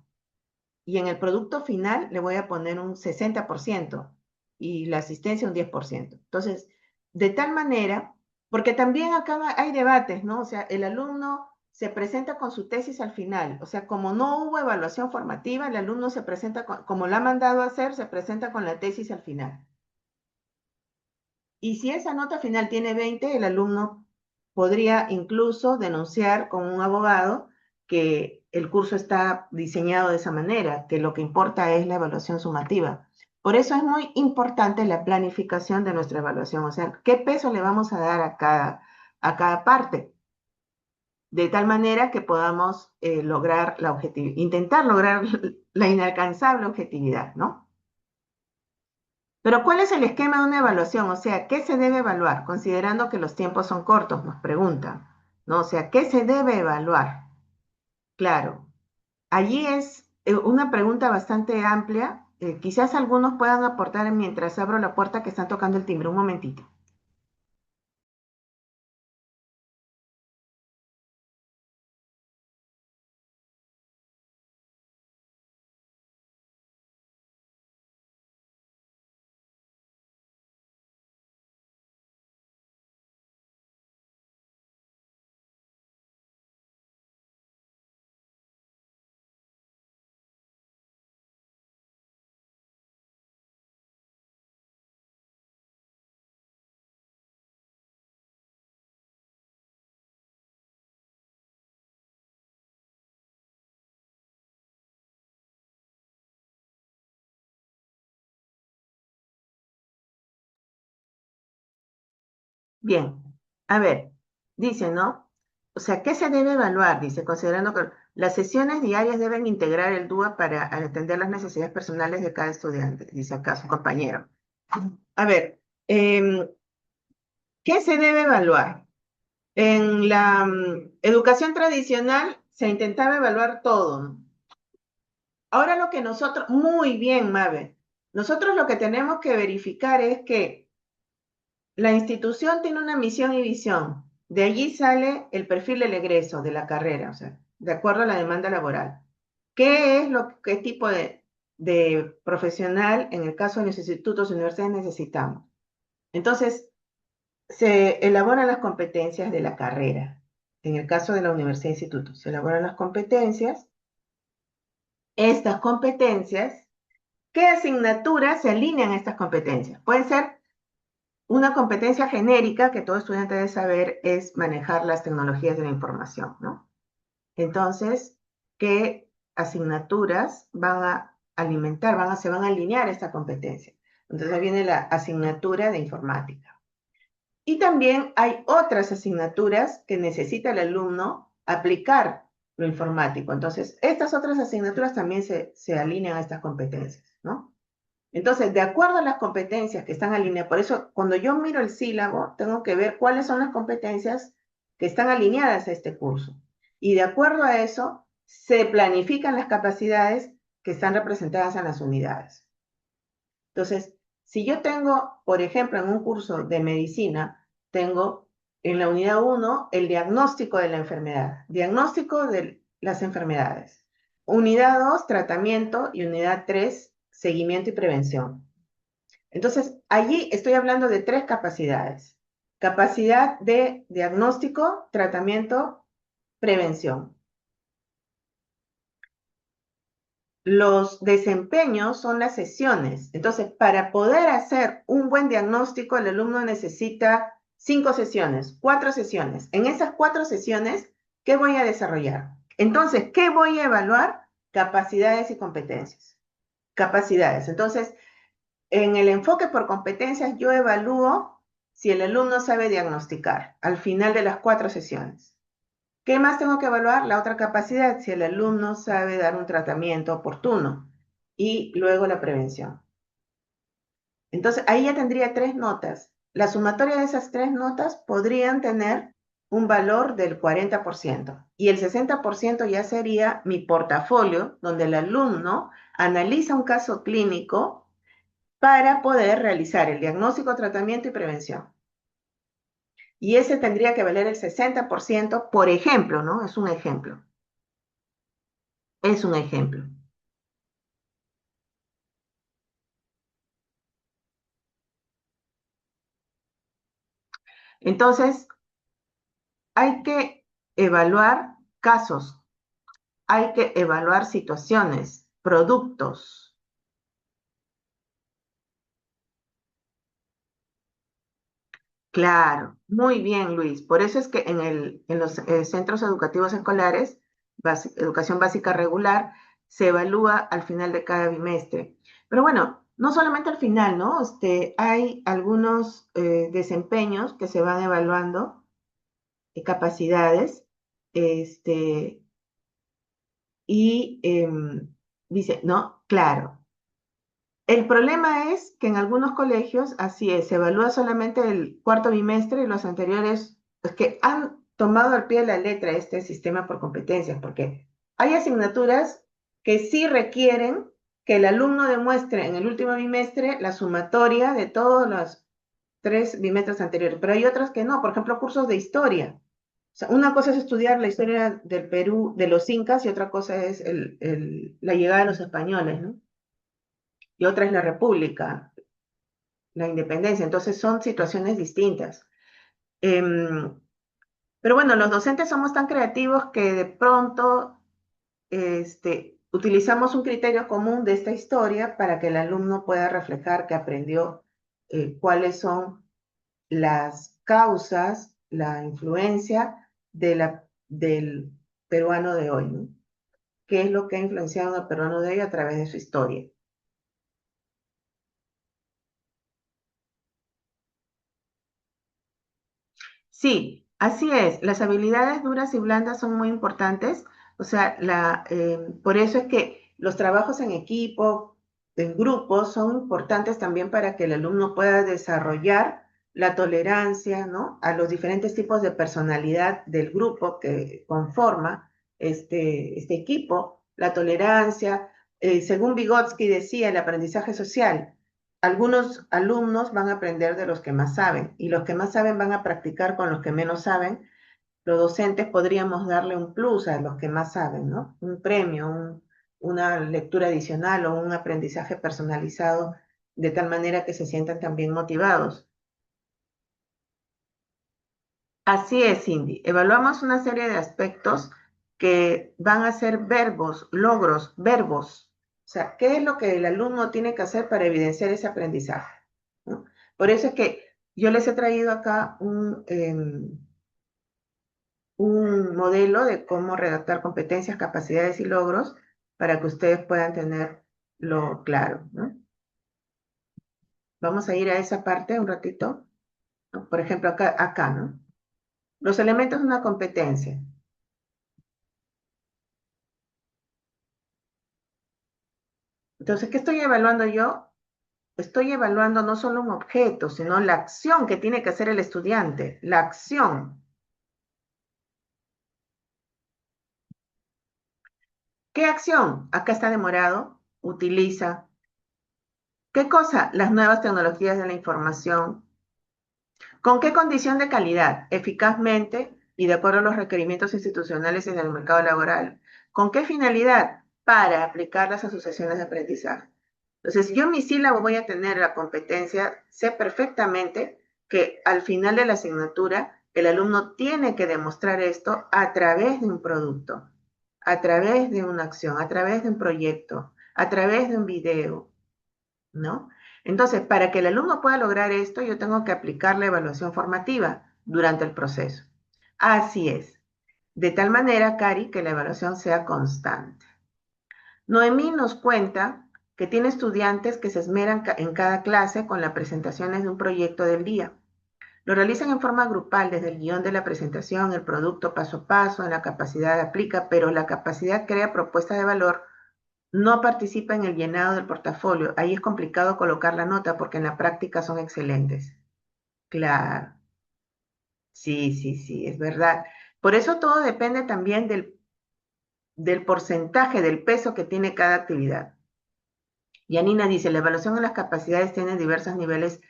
B: y en el producto final le voy a poner un 60% y la asistencia un 10%. Entonces, de tal manera, porque también acá hay debates, ¿no? O sea, el alumno se presenta con su tesis al final, o sea, como no hubo evaluación formativa, el alumno se presenta, como la ha mandado a hacer, se presenta con la tesis al final. Y si esa nota final tiene 20, el alumno podría incluso denunciar con un abogado que el curso está diseñado de esa manera, que lo que importa es la evaluación sumativa. Por eso es muy importante la planificación de nuestra evaluación, o sea, qué peso le vamos a dar a cada parte, de tal manera que podamos lograr la objetividad, intentar lograr la inalcanzable objetividad, ¿no? Pero ¿cuál es el esquema de una evaluación? O sea, ¿qué se debe evaluar? Considerando que los tiempos son cortos, nos preguntan, ¿no? O sea, ¿qué se debe evaluar? Claro, allí es una pregunta bastante amplia. Quizás algunos puedan aportar mientras abro la puerta que están tocando el timbre. Un momentito. Bien, a ver, dice, ¿no? O sea, ¿qué se debe evaluar? Dice, considerando que las sesiones diarias deben integrar el DUA para atender las necesidades personales de cada estudiante, dice acá su compañero. A ver, ¿qué se debe evaluar? En la educación tradicional se intentaba evaluar todo, ¿no? Ahora lo que nosotros, muy bien, Mabe, nosotros lo que tenemos que verificar es que la institución tiene una misión y visión. De allí sale el perfil del egreso de la carrera, o sea, de acuerdo a la demanda laboral. ¿Qué tipo de profesional, en el caso de los institutos y universidades, necesitamos? Entonces, se elaboran las competencias de la carrera. En el caso de la universidad e instituto, se elaboran las competencias. Estas competencias, ¿qué asignaturas se alinean a estas competencias? Pueden ser una competencia genérica que todo estudiante debe saber es manejar las tecnologías de la información, ¿no? Entonces, ¿qué asignaturas van a alimentar, se van a alinear a esta competencia? Entonces, ahí viene la asignatura de informática. Y también hay otras asignaturas que necesita el alumno aplicar lo informático. Entonces, estas otras asignaturas también se alinean a estas competencias, ¿no? Entonces, de acuerdo a las competencias que están alineadas, por eso cuando yo miro el sílabo, tengo que ver cuáles son las competencias que están alineadas a este curso. Y de acuerdo a eso, se planifican las capacidades que están representadas en las unidades. Entonces, si yo tengo, por ejemplo, en un curso de medicina, tengo en la unidad 1 el diagnóstico de la enfermedad, diagnóstico de las enfermedades. Unidad 2, tratamiento, y unidad 3, seguimiento y prevención. Entonces, allí estoy hablando de tres capacidades. Capacidad de diagnóstico, tratamiento, prevención. Los desempeños son las sesiones. Entonces, para poder hacer un buen diagnóstico, el alumno necesita 5 sesiones, 4 sesiones. En esas 4 sesiones, ¿qué voy a desarrollar? Entonces, ¿qué voy a evaluar? Capacidades y competencias. Capacidades. Entonces, en el enfoque por competencias, yo evalúo si el alumno sabe diagnosticar al final de las 4 sesiones. ¿Qué más tengo que evaluar? La otra capacidad, si el alumno sabe dar un tratamiento oportuno y luego la prevención. Entonces, ahí ya tendría 3 notas. La sumatoria de esas 3 notas podrían tener un valor del 40% y el 60% ya sería mi portafolio, donde el alumno analiza un caso clínico para poder realizar el diagnóstico, tratamiento y prevención. Y ese tendría que valer el 60%, por ejemplo, ¿no? Es un ejemplo. Es un ejemplo. Entonces, hay que evaluar casos, hay que evaluar situaciones, productos. Claro, muy bien, Luis. Por eso es que en los centros educativos escolares, educación básica regular, se evalúa al final de cada bimestre. Pero bueno, no solamente al final, ¿no? Hay algunos desempeños que se van evaluando, capacidades, este, y dice, no, claro. El problema es que en algunos colegios, así es, se evalúa solamente el cuarto bimestre y los anteriores, es que han tomado al pie de la letra este sistema por competencias, porque hay asignaturas que sí requieren que el alumno demuestre en el último bimestre la sumatoria de todos los 3 bimestres anteriores, pero hay otras que no, por ejemplo, cursos de historia. O sea, una cosa es estudiar la historia del Perú, de los incas, y otra cosa es la llegada de los españoles, ¿no? Y otra es la república, la independencia. Entonces son situaciones distintas. Em, pero bueno, los docentes somos tan creativos que de pronto utilizamos un criterio común de esta historia para que el alumno pueda reflejar que aprendió cuáles son las causas, la influencia del peruano de hoy, ¿no? ¿Qué es lo que ha influenciado al peruano de hoy a través de su historia? Sí, así es. Las habilidades duras y blandas son muy importantes. O sea, por eso es que los trabajos en equipo, en grupo, son importantes también para que el alumno pueda desarrollar la tolerancia, ¿no? A los diferentes tipos de personalidad del grupo que conforma este equipo, la tolerancia. Según Vygotsky decía, el aprendizaje social. Algunos alumnos van a aprender de los que más saben y los que más saben van a practicar con los que menos saben. Los docentes podríamos darle un plus a los que más saben, ¿no? Un premio, una lectura adicional o un aprendizaje personalizado de tal manera que se sientan también motivados. Así es, Cindy. Evaluamos una serie de aspectos que van a ser verbos, logros, verbos. O sea, ¿qué es lo que el alumno tiene que hacer para evidenciar ese aprendizaje? ¿No? Por eso es que yo les he traído acá un modelo de cómo redactar competencias, capacidades y logros para que ustedes puedan tenerlo claro, ¿no? Vamos a ir a esa parte un ratito, ¿no? Por ejemplo, acá, ¿no? Los elementos de una competencia. Entonces, ¿qué estoy evaluando yo? Estoy evaluando no solo un objeto, sino la acción que tiene que hacer el estudiante, la acción. ¿Qué acción? Acá está demorado, utiliza. ¿Qué cosa? Las nuevas tecnologías de la información. ¿Con qué condición de calidad? Eficazmente y de acuerdo a los requerimientos institucionales en el mercado laboral. ¿Con qué finalidad? Para aplicar las asociaciones de aprendizaje. Entonces, yo en mi sílabo voy a tener la competencia, sé perfectamente que al final de la asignatura el alumno tiene que demostrar esto a través de un producto, a través de una acción, a través de un proyecto, a través de un video, ¿no? Entonces, para que el alumno pueda lograr esto, yo tengo que aplicar la evaluación formativa durante el proceso. Así es. De tal manera, Cari, que la evaluación sea constante. Noemí nos cuenta que tiene estudiantes que se esmeran en cada clase con las presentaciones de un proyecto del día. Lo realizan en forma grupal, desde el guión de la presentación, el producto paso a paso, en la capacidad aplica, pero la capacidad crea propuesta de valor, no participa en el llenado del portafolio. Ahí es complicado colocar la nota porque en la práctica son excelentes. Claro, sí, sí, sí, es verdad. Por eso todo depende también del porcentaje, del peso que tiene cada actividad. Yanina dice, la evaluación de las capacidades tiene diversos niveles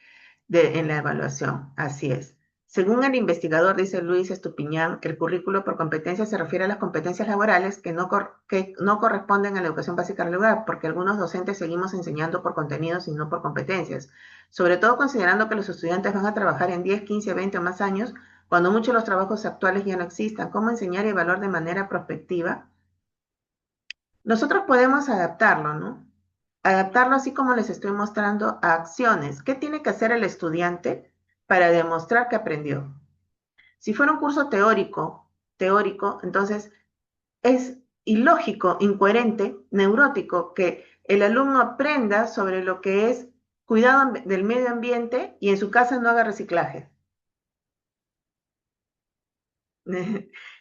B: en la evaluación. Así es. Según el investigador, dice Luis Estupiñán, el currículo por competencias se refiere a las competencias laborales que no corresponden a la educación básica regular, porque algunos docentes seguimos enseñando por contenidos y no por competencias. Sobre todo considerando que los estudiantes van a trabajar en 10, 15, 20 o más años, cuando muchos de los trabajos actuales ya no existan. ¿Cómo enseñar y evaluar de manera prospectiva? Nosotros podemos adaptarlo, ¿no? Adaptarlo así como les estoy mostrando a acciones. ¿Qué tiene que hacer el estudiante para demostrar que aprendió? Si fuera un curso teórico, entonces es ilógico, incoherente, neurótico que el alumno aprenda sobre lo que es cuidado del medio ambiente y en su casa no haga reciclaje.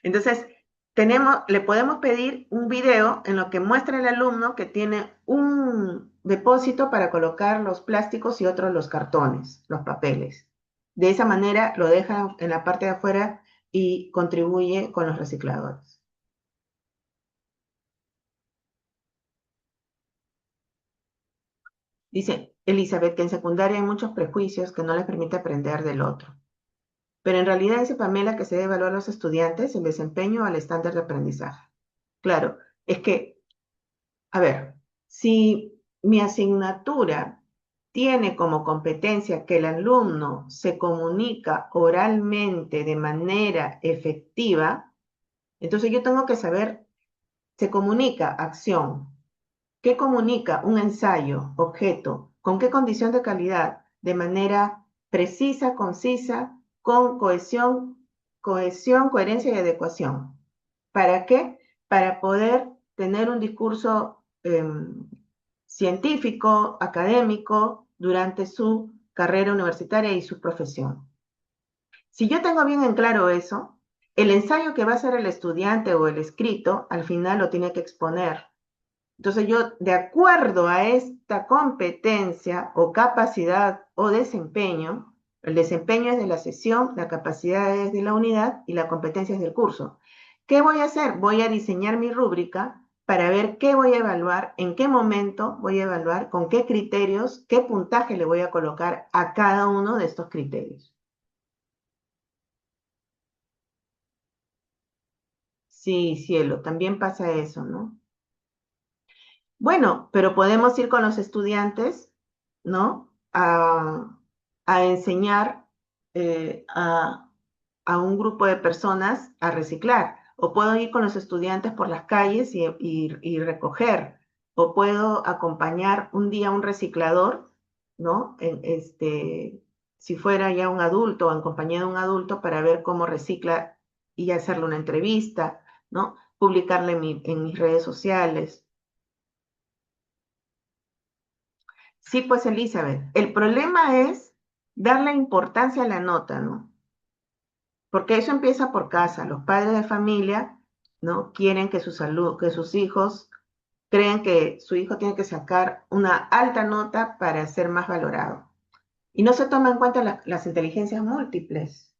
B: Entonces, le podemos pedir un video en lo que muestra el alumno que tiene un depósito para colocar los plásticos y otros los cartones, los papeles. De esa manera lo deja en la parte de afuera y contribuye con los recicladores. Dice Elizabeth que en secundaria hay muchos prejuicios que no les permite aprender del otro. Pero en realidad dice Pamela que se debe evaluar a los estudiantes el desempeño al estándar de aprendizaje. Claro, es que a ver, si mi asignatura tiene como competencia que el alumno se comunica oralmente de manera efectiva, entonces yo tengo que saber, se comunica acción, ¿qué comunica un ensayo, objeto, con qué condición de calidad? De manera precisa, concisa, con cohesión, coherencia y adecuación. ¿Para qué? Para poder tener un discurso científico, académico, durante su carrera universitaria y su profesión. Si yo tengo bien en claro eso, el ensayo que va a hacer el estudiante o el escrito, al final lo tiene que exponer. Entonces yo, de acuerdo a esta competencia o capacidad o desempeño, el desempeño es de la sesión, la capacidad es de la unidad y la competencia es del curso. ¿Qué voy a hacer? Voy a diseñar mi rúbrica para ver qué voy a evaluar, en qué momento voy a evaluar, con qué criterios, qué puntaje le voy a colocar a cada uno de estos criterios. Sí, cielo, también pasa eso, ¿no? Bueno, pero podemos ir con los estudiantes, ¿no? A enseñar a un grupo de personas a reciclar. O puedo ir con los estudiantes por las calles y recoger. O puedo acompañar un día a un reciclador, ¿no? Si fuera ya un adulto o en compañía de un adulto para ver cómo recicla y hacerle una entrevista, ¿no? Publicarle en mis redes sociales. Sí, pues Elizabeth, el problema es darle importancia a la nota, ¿no? Porque eso empieza por casa. Los padres de familia, ¿no? Quieren que que sus hijos creen que su hijo tiene que sacar una alta nota para ser más valorado. Y no se toma en cuenta las inteligencias múltiples.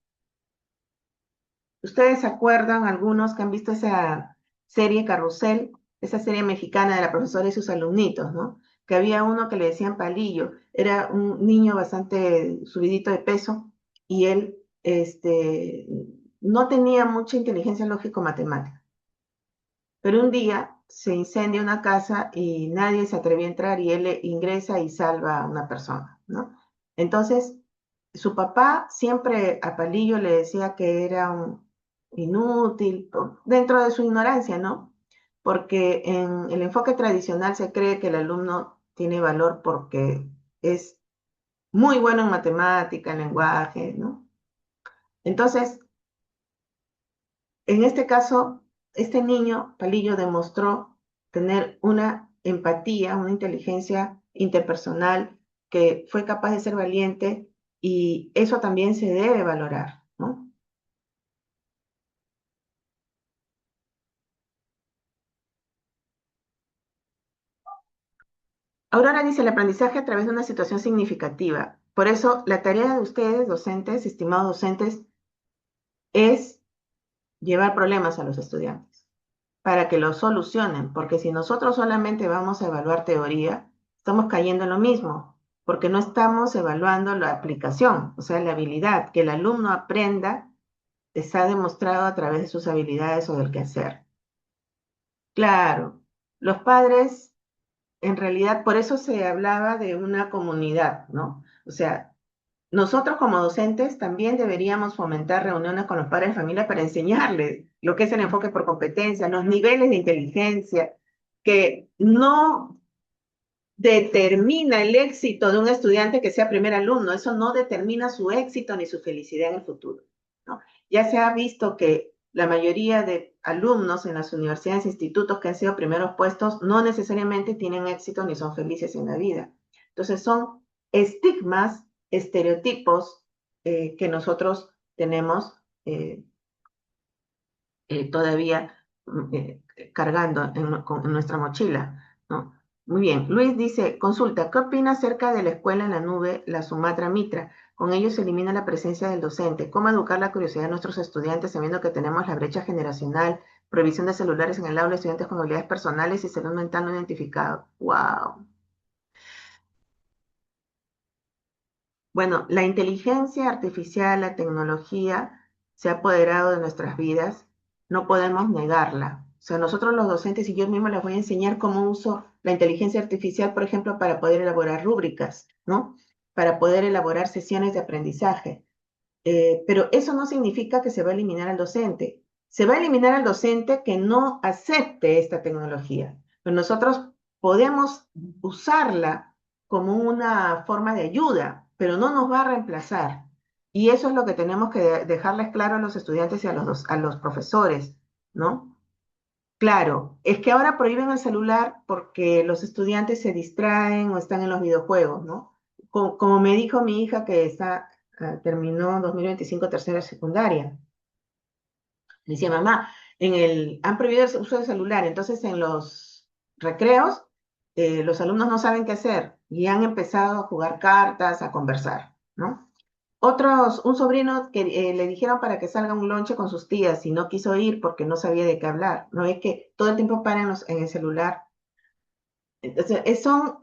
B: ¿Ustedes se acuerdan, algunos que han visto esa serie Carrusel, esa serie mexicana de la profesora y sus alumnitos, ¿no? Que había uno que le decían Palillo, era un niño bastante subidito de peso y él no tenía mucha inteligencia lógico-matemática. Pero un día se incendia una casa y nadie se atrevió a entrar y él ingresa y salva a una persona, ¿no? Entonces, su papá siempre a Palillo le decía que era un inútil, dentro de su ignorancia, ¿no? Porque en el enfoque tradicional se cree que el alumno tiene valor porque es muy bueno en matemática, en lenguaje, ¿no? Entonces, en este caso, este niño, Palillo, demostró tener una empatía, una inteligencia interpersonal, que fue capaz de ser valiente y eso también se debe valorar, ¿no? Aurora dice el aprendizaje a través de una situación significativa. Por eso, la tarea de ustedes, docentes, estimados docentes, es llevar problemas a los estudiantes para que lo solucionen, porque si nosotros solamente vamos a evaluar teoría, estamos cayendo en lo mismo, porque no estamos evaluando la aplicación, o sea, la habilidad, que el alumno aprenda, está demostrado a través de sus habilidades o del quehacer. Claro, los padres, en realidad, por eso se hablaba de una comunidad, ¿no? O sea, nosotros como docentes también deberíamos fomentar reuniones con los padres de familia para enseñarles lo que es el enfoque por competencia, los niveles de inteligencia, que no determina el éxito de un estudiante que sea primer alumno, eso no determina su éxito ni su felicidad en el futuro, ¿no? Ya se ha visto que la mayoría de alumnos en las universidades e institutos que han sido primeros puestos no necesariamente tienen éxito ni son felices en la vida. Entonces son estigmas, estereotipos que nosotros tenemos todavía cargando en nuestra mochila, ¿no? Muy bien, Luis dice, consulta, ¿qué opina acerca de la escuela en la nube, la Sumatra Mitra? Con ello se elimina la presencia del docente. ¿Cómo educar la curiosidad de nuestros estudiantes sabiendo que tenemos la brecha generacional, prohibición de celulares en el aula, estudiantes con habilidades personales y salud mental no identificado? ¡Wow! Bueno, la inteligencia artificial, la tecnología se ha apoderado de nuestras vidas, no podemos negarla. O sea, nosotros los docentes y yo mismo les voy a enseñar cómo uso la inteligencia artificial, por ejemplo, para poder elaborar rúbricas, ¿no? Para poder elaborar sesiones de aprendizaje. Pero eso no significa que se va a eliminar al docente. Se va a eliminar al docente que no acepte esta tecnología. Pero nosotros podemos usarla como una forma de ayuda, pero no nos va a reemplazar. Y eso es lo que tenemos que dejarles claro a los estudiantes y a los profesores, ¿no? Claro, es que ahora prohíben el celular porque los estudiantes se distraen o están en los videojuegos, ¿no? Como me dijo mi hija que está terminó 2025 tercera secundaria. Me decía, mamá, han prohibido el uso del celular, entonces en los recreos los alumnos no saben qué hacer y han empezado a jugar cartas, a conversar, ¿no? Un sobrino que le dijeron para que salga a un lonche con sus tías y no quiso ir porque no sabía de qué hablar, ¿no? Es que todo el tiempo paran en el celular. Entonces, son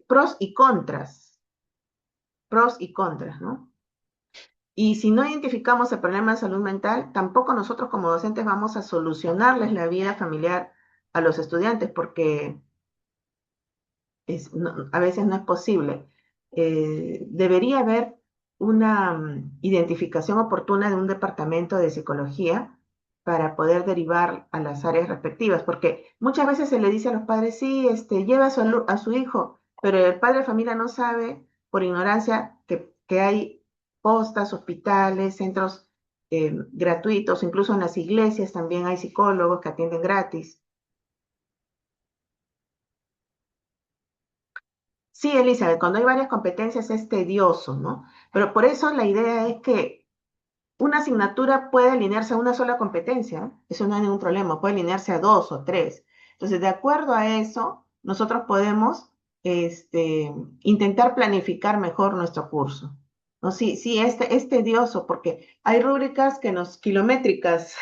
B: pros y contras, ¿no? Y si no identificamos el problema de salud mental, tampoco nosotros como docentes vamos a solucionarles la vida familiar a los estudiantes, porque a veces no es posible. Debería haber una identificación oportuna de un departamento de psicología para poder derivar a las áreas respectivas, porque muchas veces se le dice a los padres, sí, lleva a su hijo, pero el padre de familia no sabe, por ignorancia, que hay postas, hospitales, centros gratuitos, incluso en las iglesias también hay psicólogos que atienden gratis. Sí, Elizabeth, cuando hay varias competencias es tedioso, ¿no? Pero por eso la idea es que una asignatura puede alinearse a una sola competencia, ¿eh? Eso no hay ningún problema, puede alinearse a dos o tres. Entonces, de acuerdo a eso, nosotros podemos este, intentar planificar mejor nuestro curso. ¿No? Sí, sí, es tedioso porque hay rúbricas kilométricas,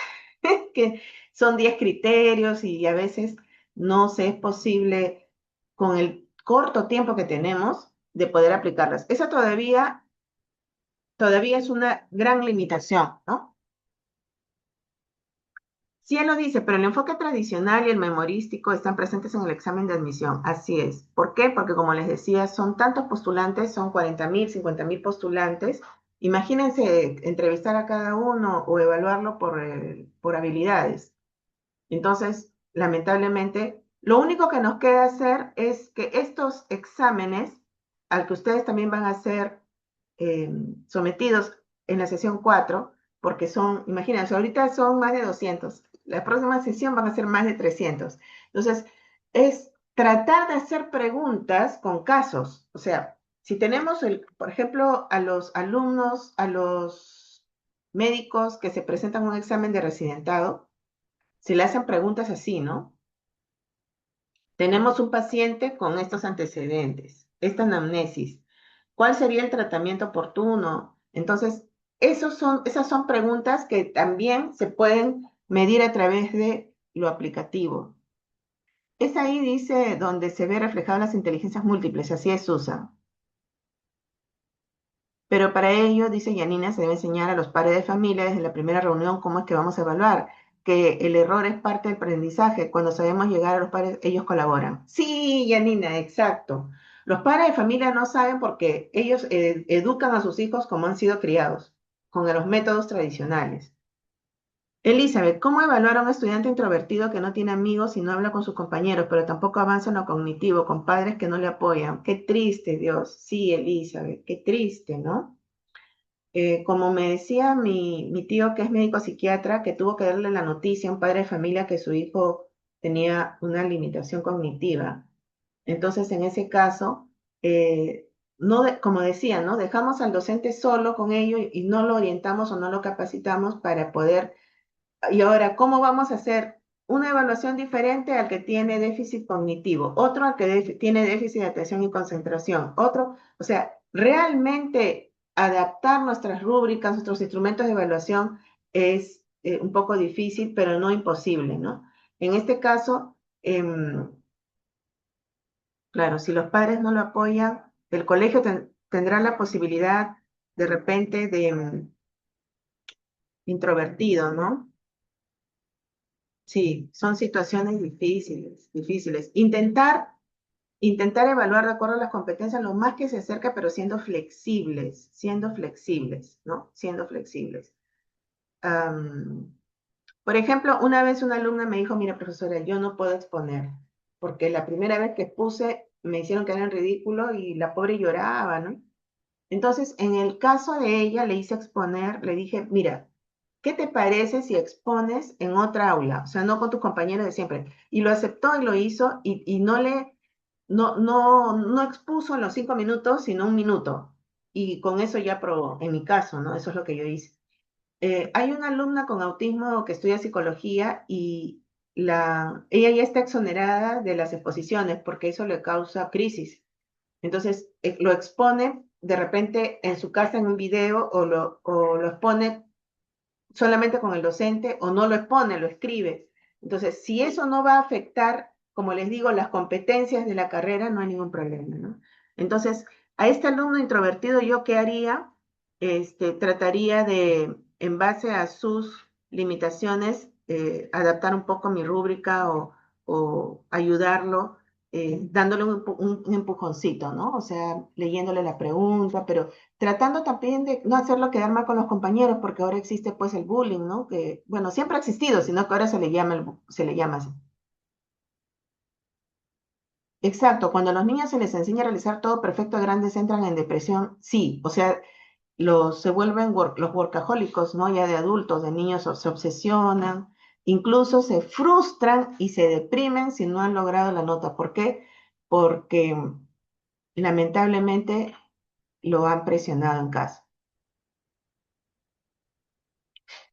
B: que son 10 criterios y a veces no se es posible con el corto tiempo que tenemos de poder aplicarlas. Esa todavía es una gran limitación, ¿no? Sí, él lo dice, pero el enfoque tradicional y el memorístico están presentes en el examen de admisión. Así es. ¿Por qué? Porque como les decía, son tantos postulantes, son 40.000, 50.000 postulantes. Imagínense entrevistar a cada uno o evaluarlo por habilidades. Entonces, lamentablemente, lo único que nos queda hacer es que estos exámenes, al que ustedes también van a ser eh, sometidos en la sesión 4, porque imagínense, ahorita son más de 200, la próxima sesión van a ser más de 300. Entonces, es tratar de hacer preguntas con casos. O sea, si tenemos, por ejemplo, a los alumnos, a los médicos que se presentan a un examen de residentado, se le hacen preguntas así, ¿no? Tenemos un paciente con estos antecedentes, esta anamnesis. ¿Cuál sería el tratamiento oportuno? Entonces, esas son preguntas que también se pueden medir a través de lo aplicativo. Es ahí, dice, donde se ve reflejadas las inteligencias múltiples, así es, Susan. Pero para ello, dice Yanina, se debe enseñar a los padres de familia desde la primera reunión cómo es que vamos a evaluar, que el error es parte del aprendizaje. Cuando sabemos llegar a los padres, ellos colaboran. Sí, Yanina, exacto. Los padres de familia no saben porque ellos educan a sus hijos como han sido criados, con los métodos tradicionales. Elizabeth, ¿cómo evaluar a un estudiante introvertido que no tiene amigos y no habla con sus compañeros, pero tampoco avanza en lo cognitivo, con padres que no le apoyan? Qué triste, Dios. Sí, Elizabeth, qué triste, ¿no? Como me decía mi tío, que es médico psiquiatra, que tuvo que darle la noticia a un padre de familia que su hijo tenía una limitación cognitiva. Entonces, en ese caso, no como decía, ¿no? Dejamos al docente solo con ello y no lo orientamos o no lo capacitamos para poder. Y ahora, ¿cómo vamos a hacer una evaluación diferente al que tiene déficit cognitivo, otro al que tiene déficit de atención y concentración, otro? O sea, realmente adaptar nuestras rúbricas, nuestros instrumentos de evaluación es un poco difícil, pero no imposible, ¿no? En este caso, claro, si los padres no lo apoyan, el colegio tendrá la posibilidad de repente de introvertido, ¿no? Sí, son situaciones difíciles, difíciles. Intentar evaluar de acuerdo a las competencias lo más que se acerca, pero siendo flexibles, ¿no? Siendo flexibles. Am, por ejemplo, una vez una alumna me dijo, mira, profesora, yo no puedo exponer, porque la primera vez que expuse me hicieron quedar en ridículo y la pobre lloraba, ¿no? Entonces, en el caso de ella, le hice exponer, le dije, mira, ¿qué te parece si expones en otra aula? O sea, no con tus compañeros de siempre. Y lo aceptó y lo hizo y no expuso en los 5 minutos, sino un minuto. y con eso ya probó, en mi caso, ¿no? Eso es lo que yo hice. Hay una alumna con autismo que estudia psicología y ella ya está exonerada de las exposiciones porque eso le causa crisis. Entonces, lo expone de repente en su casa en un video o lo expone solamente con el docente o no lo expone, lo escribe. Entonces, si eso no va a afectar, como les digo, las competencias de la carrera, no hay ningún problema, ¿no? Entonces, a este alumno introvertido, ¿yo qué haría? Trataría de, en base a sus limitaciones, adaptar un poco mi rúbrica o ayudarlo, dándole un empujoncito, ¿no? O sea, leyéndole la pregunta, pero tratando también de no hacerlo quedar mal con los compañeros, porque ahora existe pues el bullying, ¿no? Que, bueno, siempre ha existido, sino que ahora se le llama así. Exacto, cuando a los niños se les enseña a realizar todo perfecto, grandes entran en depresión, sí, o sea, se vuelven los workahólicos, ¿no? Ya de adultos, de niños se obsesionan, incluso se frustran y se deprimen si no han logrado la nota. ¿Por qué? Porque lamentablemente lo han presionado en casa.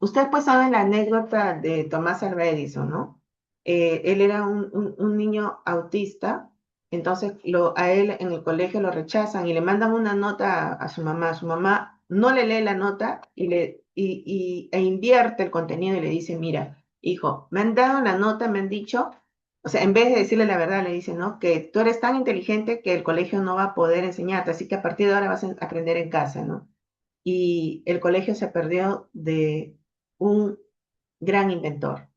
B: Usted pues sabe la anécdota de Tomás Alva Edison, ¿no? Él era un niño autista, entonces a él en el colegio lo rechazan y le mandan una nota a su mamá. Su mamá no le lee la nota e invierte el contenido y le dice, mira, hijo, me han dado la nota, me han dicho, o sea, en vez de decirle la verdad, le dice, ¿no? Que tú eres tan inteligente que el colegio no va a poder enseñarte, así que a partir de ahora vas a aprender en casa, ¿no? Y el colegio se perdió de un gran inventor.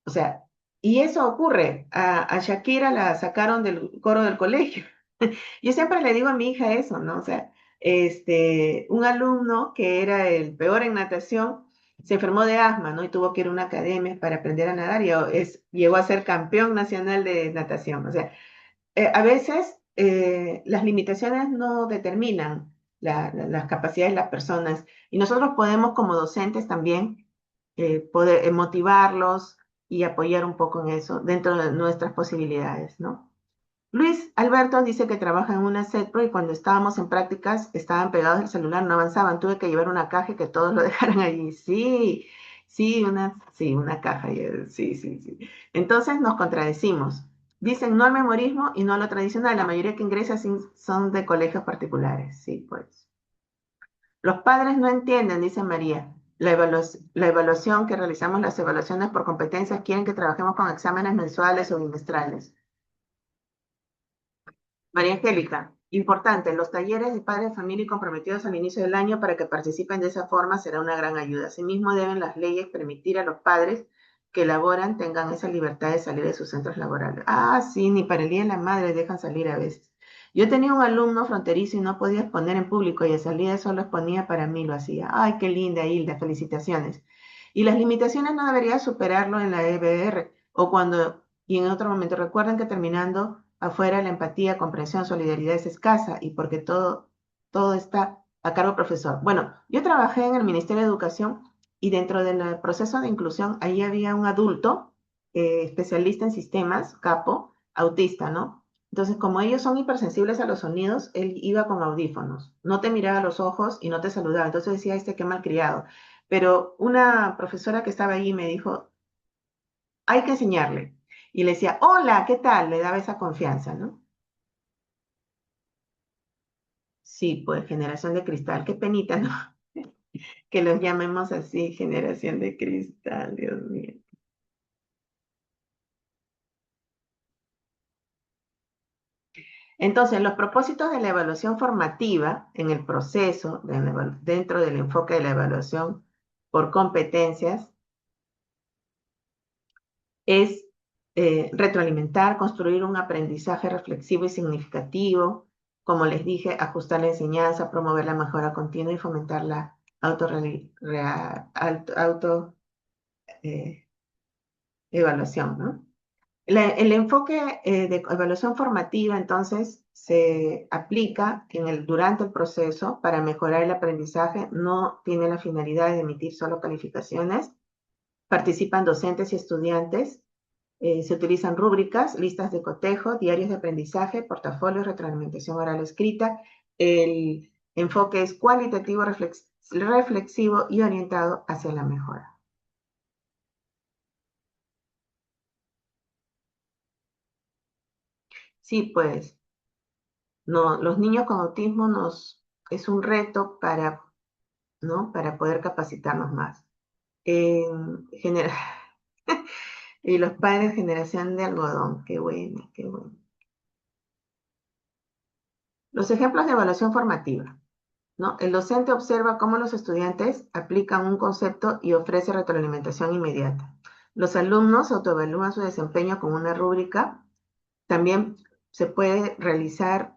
B: O sea, y eso ocurre. A Shakira la sacaron del coro del colegio. Yo siempre le digo a mi hija eso, ¿no? O sea, un alumno que era el peor en natación se enfermó de asma, ¿no? Y tuvo que ir a una academia para aprender a nadar y llegó a ser campeón nacional de natación. O sea, a veces las limitaciones no determinan las capacidades de las personas y nosotros podemos como docentes también poder motivarlos y apoyar un poco en eso dentro de nuestras posibilidades, ¿no? Luis Alberto dice que trabaja en una SETPRO y cuando estábamos en prácticas estaban pegados al celular, no avanzaban, tuve que llevar una caja y que todos lo dejaran allí. Sí, sí, una caja, sí, sí, sí. Entonces nos contradecimos. Dicen no al memorismo y no a lo tradicional. La mayoría que ingresa son de colegios particulares. Sí, pues. Los padres no entienden, dice María, la evaluación que realizamos, las evaluaciones por competencias, quieren que trabajemos con exámenes mensuales o bimestrales. María Angélica, importante, los talleres de padres de familia y comprometidos al inicio del año para que participen de esa forma será una gran ayuda. Asimismo, deben las leyes permitir a los padres que laboran tengan esa libertad de salir de sus centros laborales. Ah, sí, ni para el Día de la Madre dejan salir a veces. Yo tenía un alumno fronterizo y no podía exponer en público y a salida solo exponía para mí, lo hacía. Ay, qué linda, Hilda, felicitaciones. Y las limitaciones no debería superarlo en la EBR o cuando, y en otro momento, recuerden que terminando afuera la empatía, comprensión, solidaridad es escasa y porque todo está a cargo del profesor. Bueno, yo trabajé en el Ministerio de Educación y dentro del proceso de inclusión, ahí había un adulto especialista en sistemas, capo, autista, ¿no? Entonces, como ellos son hipersensibles a los sonidos, él iba con audífonos, no te miraba a los ojos y no te saludaba. Entonces decía, qué malcriado. Pero una profesora que estaba ahí me dijo, hay que enseñarle. Y le decía, hola, ¿qué tal? Le daba esa confianza, ¿no? Sí, pues generación de cristal, qué penita, ¿no? Que los llamemos así, generación de cristal, Dios mío. Entonces, los propósitos de la evaluación formativa en el proceso, dentro del enfoque de la evaluación por competencias, es retroalimentar, construir un aprendizaje reflexivo y significativo, como les dije, ajustar la enseñanza, promover la mejora continua y fomentar la auto evaluación, ¿no? El enfoque de evaluación formativa, entonces, se aplica durante el proceso para mejorar el aprendizaje, no tiene la finalidad de emitir solo calificaciones, participan docentes y estudiantes, se utilizan rúbricas, listas de cotejo, diarios de aprendizaje, portafolios, retroalimentación oral escrita. enfoque es cualitativo, reflexivo y orientado hacia la mejora. Sí, pues, no, los niños con autismo es un reto para, ¿no? Para poder capacitarnos más. Genera, y los padres, generación de algodón, qué bueno, qué bueno. Los ejemplos de evaluación formativa, ¿no? El docente observa cómo los estudiantes aplican un concepto y ofrece retroalimentación inmediata. Los alumnos autoevalúan su desempeño con una rúbrica. También se puede realizar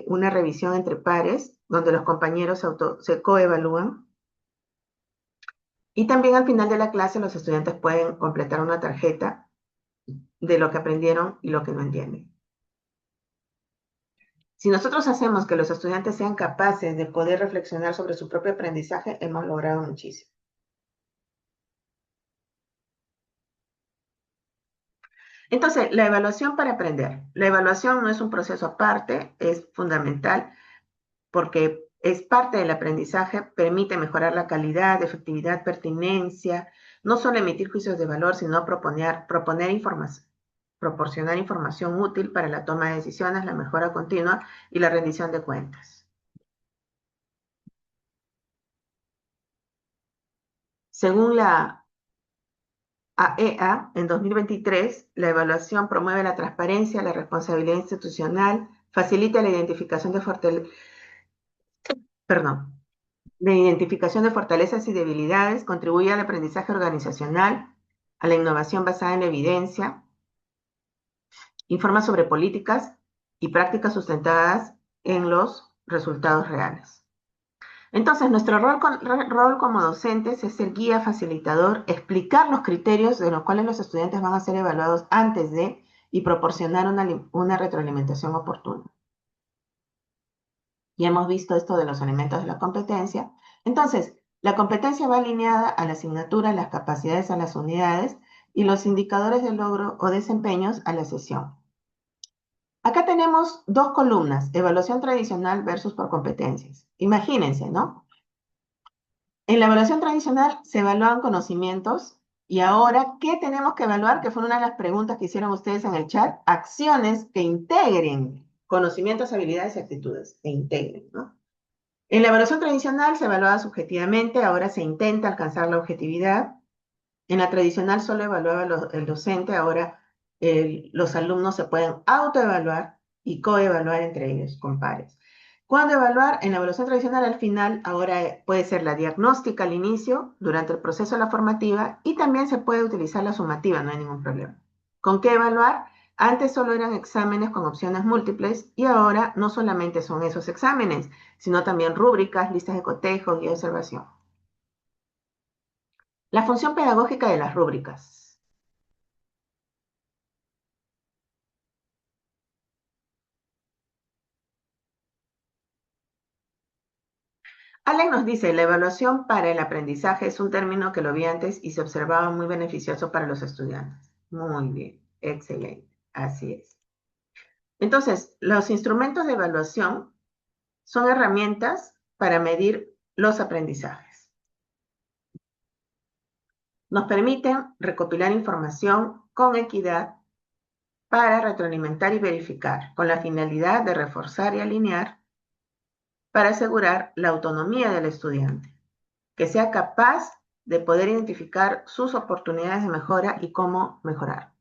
B: una revisión entre pares, donde los compañeros se coevalúan. Y también al final de la clase los estudiantes pueden completar una tarjeta de lo que aprendieron y lo que no entienden. Si nosotros hacemos que los estudiantes sean capaces de poder reflexionar sobre su propio aprendizaje, hemos logrado muchísimo. Entonces, la evaluación para aprender. La evaluación no es un proceso aparte, es fundamental porque es parte del aprendizaje, permite mejorar la calidad, efectividad, pertinencia, no solo emitir juicios de valor, sino proponer información, proporcionar información útil para la toma de decisiones, la mejora continua y la rendición de cuentas. Según la AEA, en 2023, la evaluación promueve la transparencia, la responsabilidad institucional, facilita la identificación de identificación de fortalezas y debilidades, contribuye al aprendizaje organizacional, a la innovación basada en la evidencia, informa sobre políticas y prácticas sustentadas en los resultados reales. Entonces, nuestro rol como docentes es ser guía, facilitador, explicar los criterios de los cuales los estudiantes van a ser evaluados antes de y proporcionar una retroalimentación oportuna. Ya hemos visto esto de los elementos de la competencia. Entonces, la competencia va alineada a la asignatura, las capacidades a las unidades y los indicadores de logro o desempeños a la sesión. Acá tenemos dos columnas, evaluación tradicional versus por competencias. Imagínense, ¿no? En la evaluación tradicional se evalúan conocimientos y ahora, ¿qué tenemos que evaluar? Que fue una de las preguntas que hicieron ustedes en el chat. Acciones que integren conocimientos, habilidades y actitudes, que integren, ¿no? En la evaluación tradicional se evaluaba subjetivamente, ahora se intenta alcanzar la objetividad. En la tradicional solo evaluaba el docente, ahora los alumnos se pueden autoevaluar y coevaluar entre ellos, con pares. ¿Cuándo evaluar? En la evaluación tradicional al final, ahora puede ser la diagnóstica al inicio, durante el proceso de la formativa, y también se puede utilizar la sumativa, no hay ningún problema. ¿Con qué evaluar? Antes solo eran exámenes con opciones múltiples y ahora no solamente son esos exámenes, sino también rúbricas, listas de cotejo y observación. La función pedagógica de las rúbricas. Allen nos dice, la evaluación para el aprendizaje es un término que lo vi antes y se observaba muy beneficioso para los estudiantes. Muy bien, excelente, así es. Entonces, los instrumentos de evaluación son herramientas para medir los aprendizajes. Nos permiten recopilar información con equidad para retroalimentar y verificar, con la finalidad de reforzar y alinear para asegurar la autonomía del estudiante, que sea capaz de poder identificar sus oportunidades de mejora y cómo mejorar.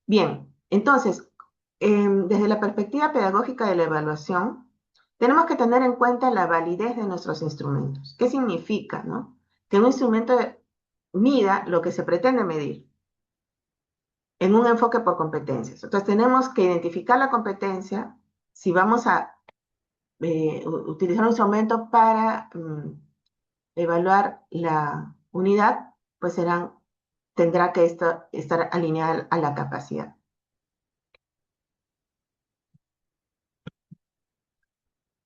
B: Bien, entonces, desde la perspectiva pedagógica de la evaluación, tenemos que tener en cuenta la validez de nuestros instrumentos. ¿Qué significa, no? Que un instrumento mida lo que se pretende medir en un enfoque por competencias. Entonces, tenemos que identificar la competencia si vamos a utilizar un instrumento para evaluar la unidad, pues tendrá que estar alineada a la capacidad.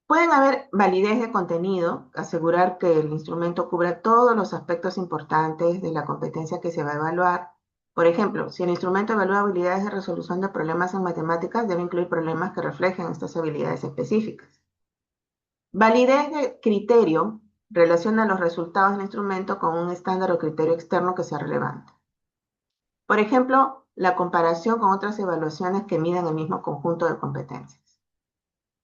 B: Pueden haber validez de contenido, asegurar que el instrumento cubra todos los aspectos importantes de la competencia que se va a evaluar. Por ejemplo, si el instrumento evalúa habilidades de resolución de problemas en matemáticas, debe incluir problemas que reflejen estas habilidades específicas. Validez de criterio relaciona los resultados del instrumento con un estándar o criterio externo que sea relevante. Por ejemplo, la comparación con otras evaluaciones que midan el mismo conjunto de competencias.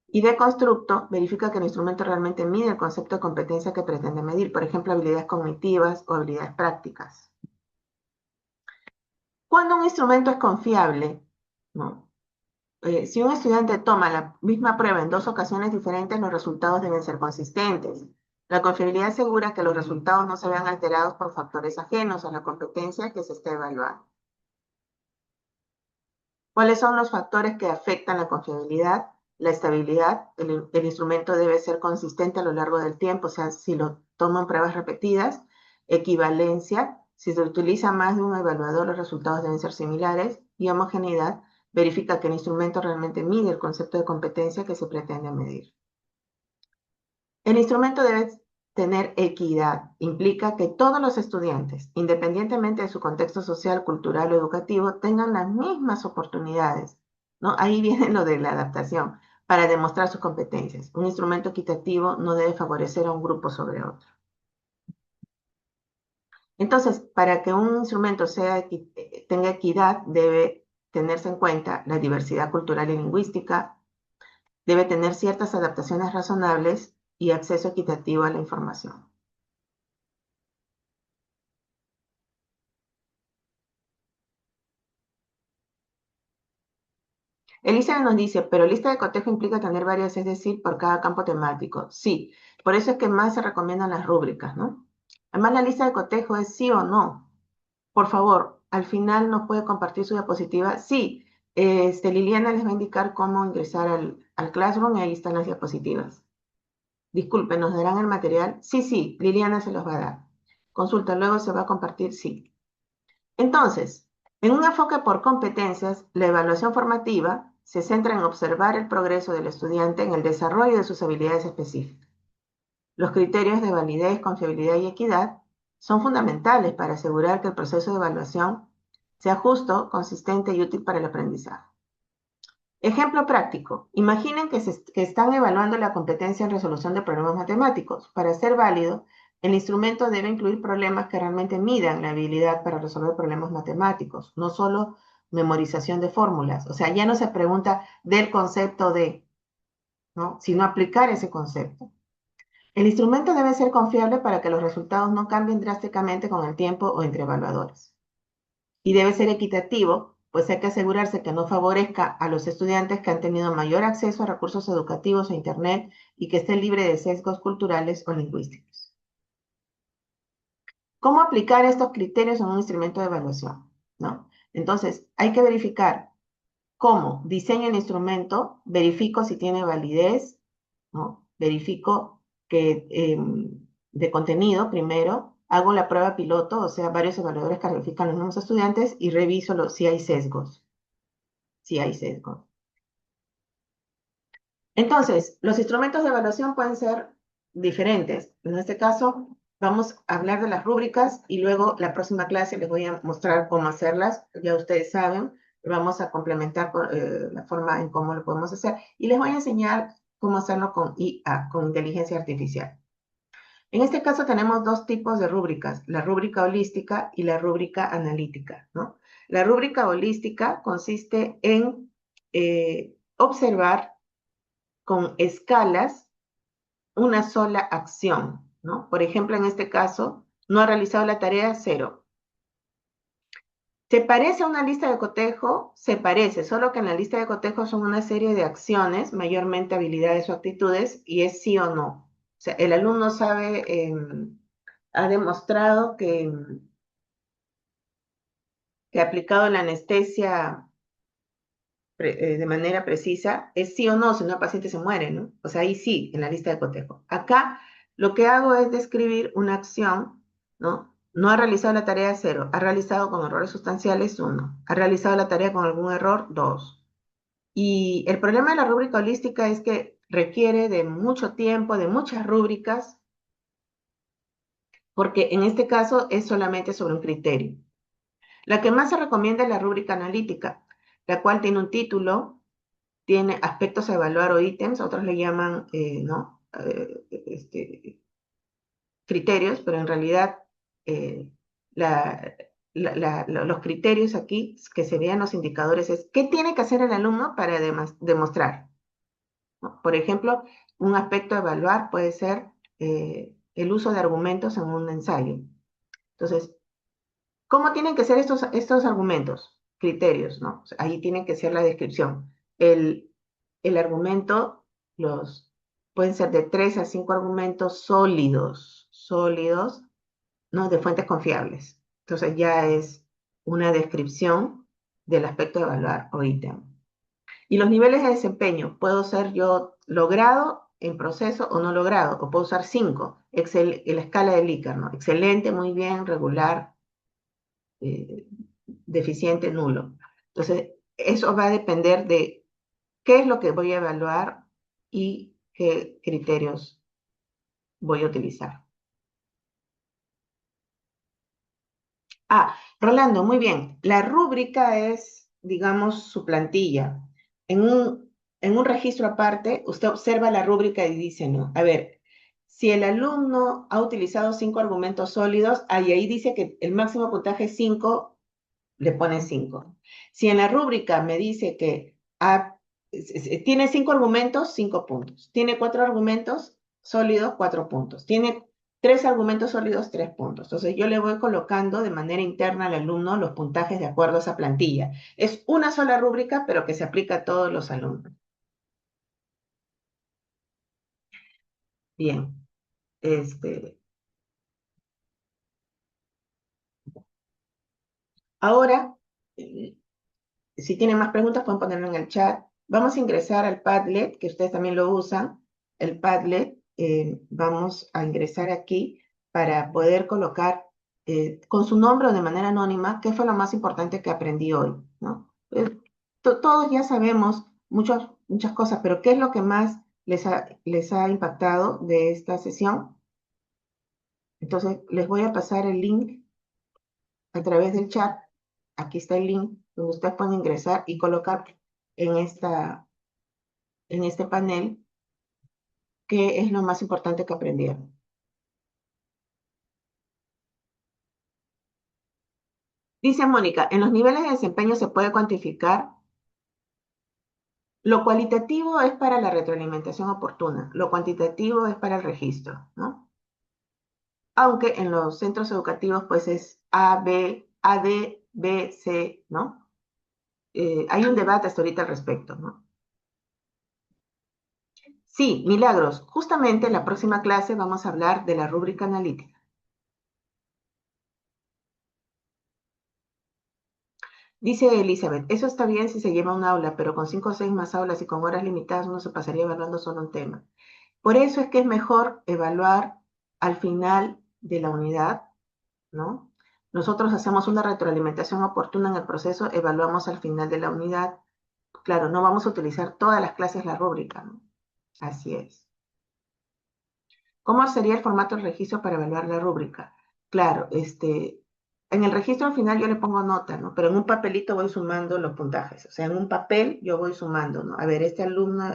B: Y de constructo verifica que el instrumento realmente mide el concepto de competencia que pretende medir, por ejemplo, habilidades cognitivas o habilidades prácticas. Cuando un instrumento es confiable, ¿no? Si un estudiante toma la misma prueba en dos ocasiones diferentes, los resultados deben ser consistentes. La confiabilidad asegura que los resultados no se vean alterados por factores ajenos a la competencia que se está evaluando. ¿Cuáles son los factores que afectan la confiabilidad? La estabilidad. El instrumento debe ser consistente a lo largo del tiempo, o sea, si lo toman pruebas repetidas. Equivalencia. Si se utiliza más de un evaluador, los resultados deben ser similares. Y homogeneidad. Verifica que el instrumento realmente mide el concepto de competencia que se pretende medir. El instrumento debe tener equidad. Implica que todos los estudiantes, independientemente de su contexto social, cultural o educativo, tengan las mismas oportunidades, ¿no? Ahí viene lo de la adaptación, para demostrar sus competencias. Un instrumento equitativo no debe favorecer a un grupo sobre otro. Entonces, para que un instrumento tenga equidad, debe tenerse en cuenta la diversidad cultural y lingüística, debe tener ciertas adaptaciones razonables y acceso equitativo a la información. Elizabeth nos dice, pero lista de cotejo implica tener varias, es decir, por cada campo temático. Sí, por eso es que más se recomiendan las rúbricas, ¿no? Además, la lista de cotejo es sí o no. Por favor, al final nos puede compartir su diapositiva. Sí, Liliana les va a indicar cómo ingresar al Classroom y ahí están las diapositivas. Disculpen, ¿nos darán el material? Sí, sí, Liliana se los va a dar. Consulta, luego se va a compartir, sí. Entonces, en un enfoque por competencias, la evaluación formativa se centra en observar el progreso del estudiante en el desarrollo de sus habilidades específicas. Los criterios de validez, confiabilidad y equidad son fundamentales para asegurar que el proceso de evaluación sea justo, consistente y útil para el aprendizaje. Ejemplo práctico. Imaginen que están evaluando la competencia en resolución de problemas matemáticos. Para ser válido, el instrumento debe incluir problemas que realmente midan la habilidad para resolver problemas matemáticos, no solo memorización de fórmulas. O sea, ya no se pregunta del concepto de, ¿no? Sino aplicar ese concepto. El instrumento debe ser confiable para que los resultados no cambien drásticamente con el tiempo o entre evaluadores. Y debe ser equitativo, pues hay que asegurarse que no favorezca a los estudiantes que han tenido mayor acceso a recursos educativos e Internet y que esté libre de sesgos culturales o lingüísticos. ¿Cómo aplicar estos criterios en un instrumento de evaluación? ¿No? Entonces, hay que verificar cómo diseño el instrumento, verifico si tiene validez, ¿no? Verifico que de contenido primero, hago la prueba piloto, o sea, varios evaluadores califican a los mismos estudiantes y reviso si hay sesgos. Si hay sesgos. Entonces, los instrumentos de evaluación pueden ser diferentes. En este caso, vamos a hablar de las rúbricas y luego la próxima clase les voy a mostrar cómo hacerlas. Ya ustedes saben, vamos a complementar la forma en cómo lo podemos hacer y les voy a enseñar cómo hacerlo con IA, con inteligencia artificial. En este caso tenemos dos tipos de rúbricas, la rúbrica holística y la rúbrica analítica, ¿no? La rúbrica holística consiste en observar con escalas una sola acción, ¿no? Por ejemplo, en este caso, no ha realizado la tarea, 0. ¿Se parece a una lista de cotejo? Se parece, solo que en la lista de cotejo son una serie de acciones, mayormente habilidades o actitudes, y es sí o no. O sea, el alumno sabe, ha demostrado que ha aplicado la anestesia de manera precisa, es sí o no, si no el paciente se muere, ¿no? O sea, ahí sí, en la lista de cotejo. Acá lo que hago es describir una acción, ¿no? No ha realizado la tarea, 0. Ha realizado con errores sustanciales, 1. Ha realizado la tarea con algún error, 2. Y el problema de la rúbrica holística es que requiere de mucho tiempo, de muchas rúbricas, porque en este caso es solamente sobre un criterio. La que más se recomienda es la rúbrica analítica, la cual tiene un título, tiene aspectos a evaluar o ítems, otros le llaman, ¿no? criterios, pero en realidad eh, la- los criterios aquí que serían los indicadores es qué tiene que hacer el alumno para demostrar, ¿no? Por ejemplo, un aspecto a evaluar puede ser el uso de argumentos en un ensayo. Entonces, ¿cómo tienen que ser estos argumentos? Criterios, ¿no? O sea, ahí tiene que ser la descripción. El argumento, pueden ser de 3 a 5 argumentos sólidos, ¿no? De fuentes confiables. Entonces ya es una descripción del aspecto de evaluar o ítem. Y los niveles de desempeño, puedo ser yo logrado, en proceso o no logrado, o puedo usar 5, en la escala de Likert, ¿no? Excelente, muy bien, regular, eh, deficiente, nulo. Entonces, eso va a depender de qué es lo que voy a evaluar y qué criterios voy a utilizar. Ah, Rolando, muy bien. La rúbrica es, digamos, su plantilla. En un registro aparte, usted observa la rúbrica y dice, no, a ver, si el alumno ha utilizado 5 argumentos sólidos, ahí dice que el máximo puntaje es 5, le pone 5. Si en la rúbrica me dice que tiene 5 argumentos, 5 puntos. Tiene 4 argumentos sólidos, 4 puntos. Tiene 3 argumentos sólidos, 3 puntos. Entonces yo le voy colocando de manera interna al alumno los puntajes de acuerdo a esa plantilla. Es una sola rúbrica, pero que se aplica a todos los alumnos. Bien. Este, ahora, si tienen más preguntas, pueden ponerlo en el chat. Vamos a ingresar al Padlet, que ustedes también lo usan. El Padlet, vamos a ingresar aquí para poder colocar con su nombre o de manera anónima qué fue lo más importante que aprendí hoy, ¿no? Todos ya sabemos muchas cosas, pero ¿qué es lo que más les ha impactado de esta sesión? Entonces, les voy a pasar el link a través del chat. Aquí está el link donde ustedes pueden ingresar y colocar en, en este panel qué es lo más importante que aprendieron. Dice Mónica, en los niveles de desempeño se puede cuantificar. Lo cualitativo es para la retroalimentación oportuna, lo cuantitativo es para el registro, ¿no? Aunque en los centros educativos pues es A, B, A, D, B, C, ¿no? Hay un debate hasta ahorita al respecto, ¿no? Sí, Milagros. Justamente en la próxima clase vamos a hablar de la rúbrica analítica. Dice Elizabeth, eso está bien si se lleva un aula, pero con 5 o 6 más aulas y con horas limitadas uno se pasaría evaluando solo un tema. Por eso es que es mejor evaluar al final de la unidad, ¿no? Nosotros hacemos una retroalimentación oportuna en el proceso, evaluamos al final de la unidad. Claro, no vamos a utilizar todas las clases la rúbrica, ¿no? Así es. ¿Cómo sería el formato del registro para evaluar la rúbrica? Claro, en el registro al final yo le pongo nota, ¿no? Pero en un papelito voy sumando los puntajes. O sea, en un papel yo voy sumando, ¿no? A ver, este alumno,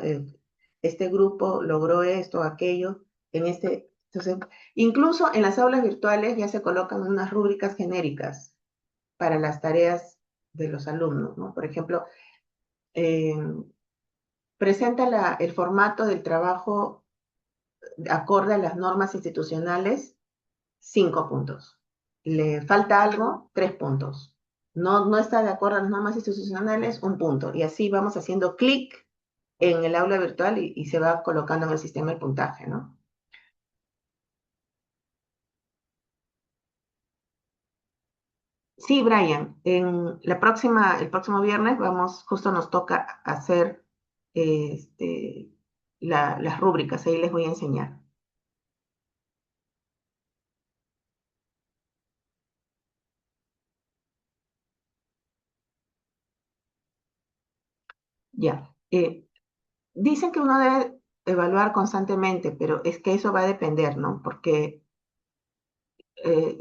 B: este grupo logró esto, aquello, entonces, incluso en las aulas virtuales ya se colocan unas rúbricas genéricas para las tareas de los alumnos, ¿no? Por ejemplo, eh, presenta el formato del trabajo acorde a las normas institucionales, 5 puntos. Le falta algo, 3 puntos. No está de acuerdo a las normas institucionales, 1 punto. Y así vamos haciendo clic en el aula virtual y se va colocando en el sistema el puntaje, ¿no? Sí, Brian, el próximo viernes justo nos toca hacer las rúbricas, ahí les voy a enseñar. Ya. Dicen que uno debe evaluar constantemente, pero es que eso va a depender, ¿no? Porque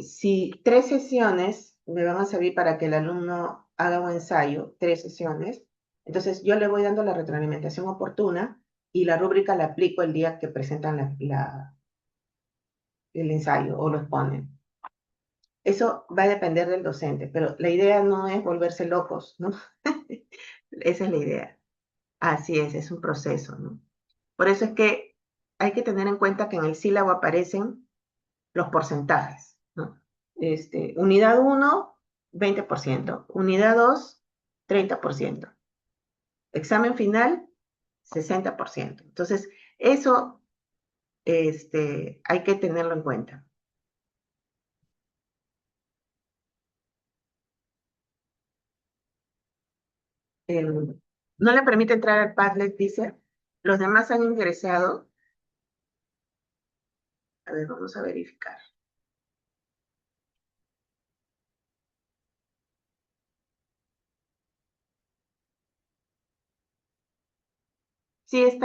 B: si 3 sesiones me van a servir para que el alumno haga un ensayo, 3 sesiones, entonces yo le voy dando la retroalimentación oportuna y la rúbrica la aplico el día que presentan el ensayo o lo exponen. Eso va a depender del docente, pero la idea no es volverse locos, ¿no? Esa es la idea. Así es un proceso, ¿no? Por eso es que hay que tener en cuenta que en el sílabo aparecen los porcentajes, ¿no? Unidad 1, 20%. Unidad 2, 30%. Examen final, 60%. Entonces, eso hay que tenerlo en cuenta. No le permite entrar al Padlet, dice. Los demás han ingresado. A ver, vamos a verificar. Sí,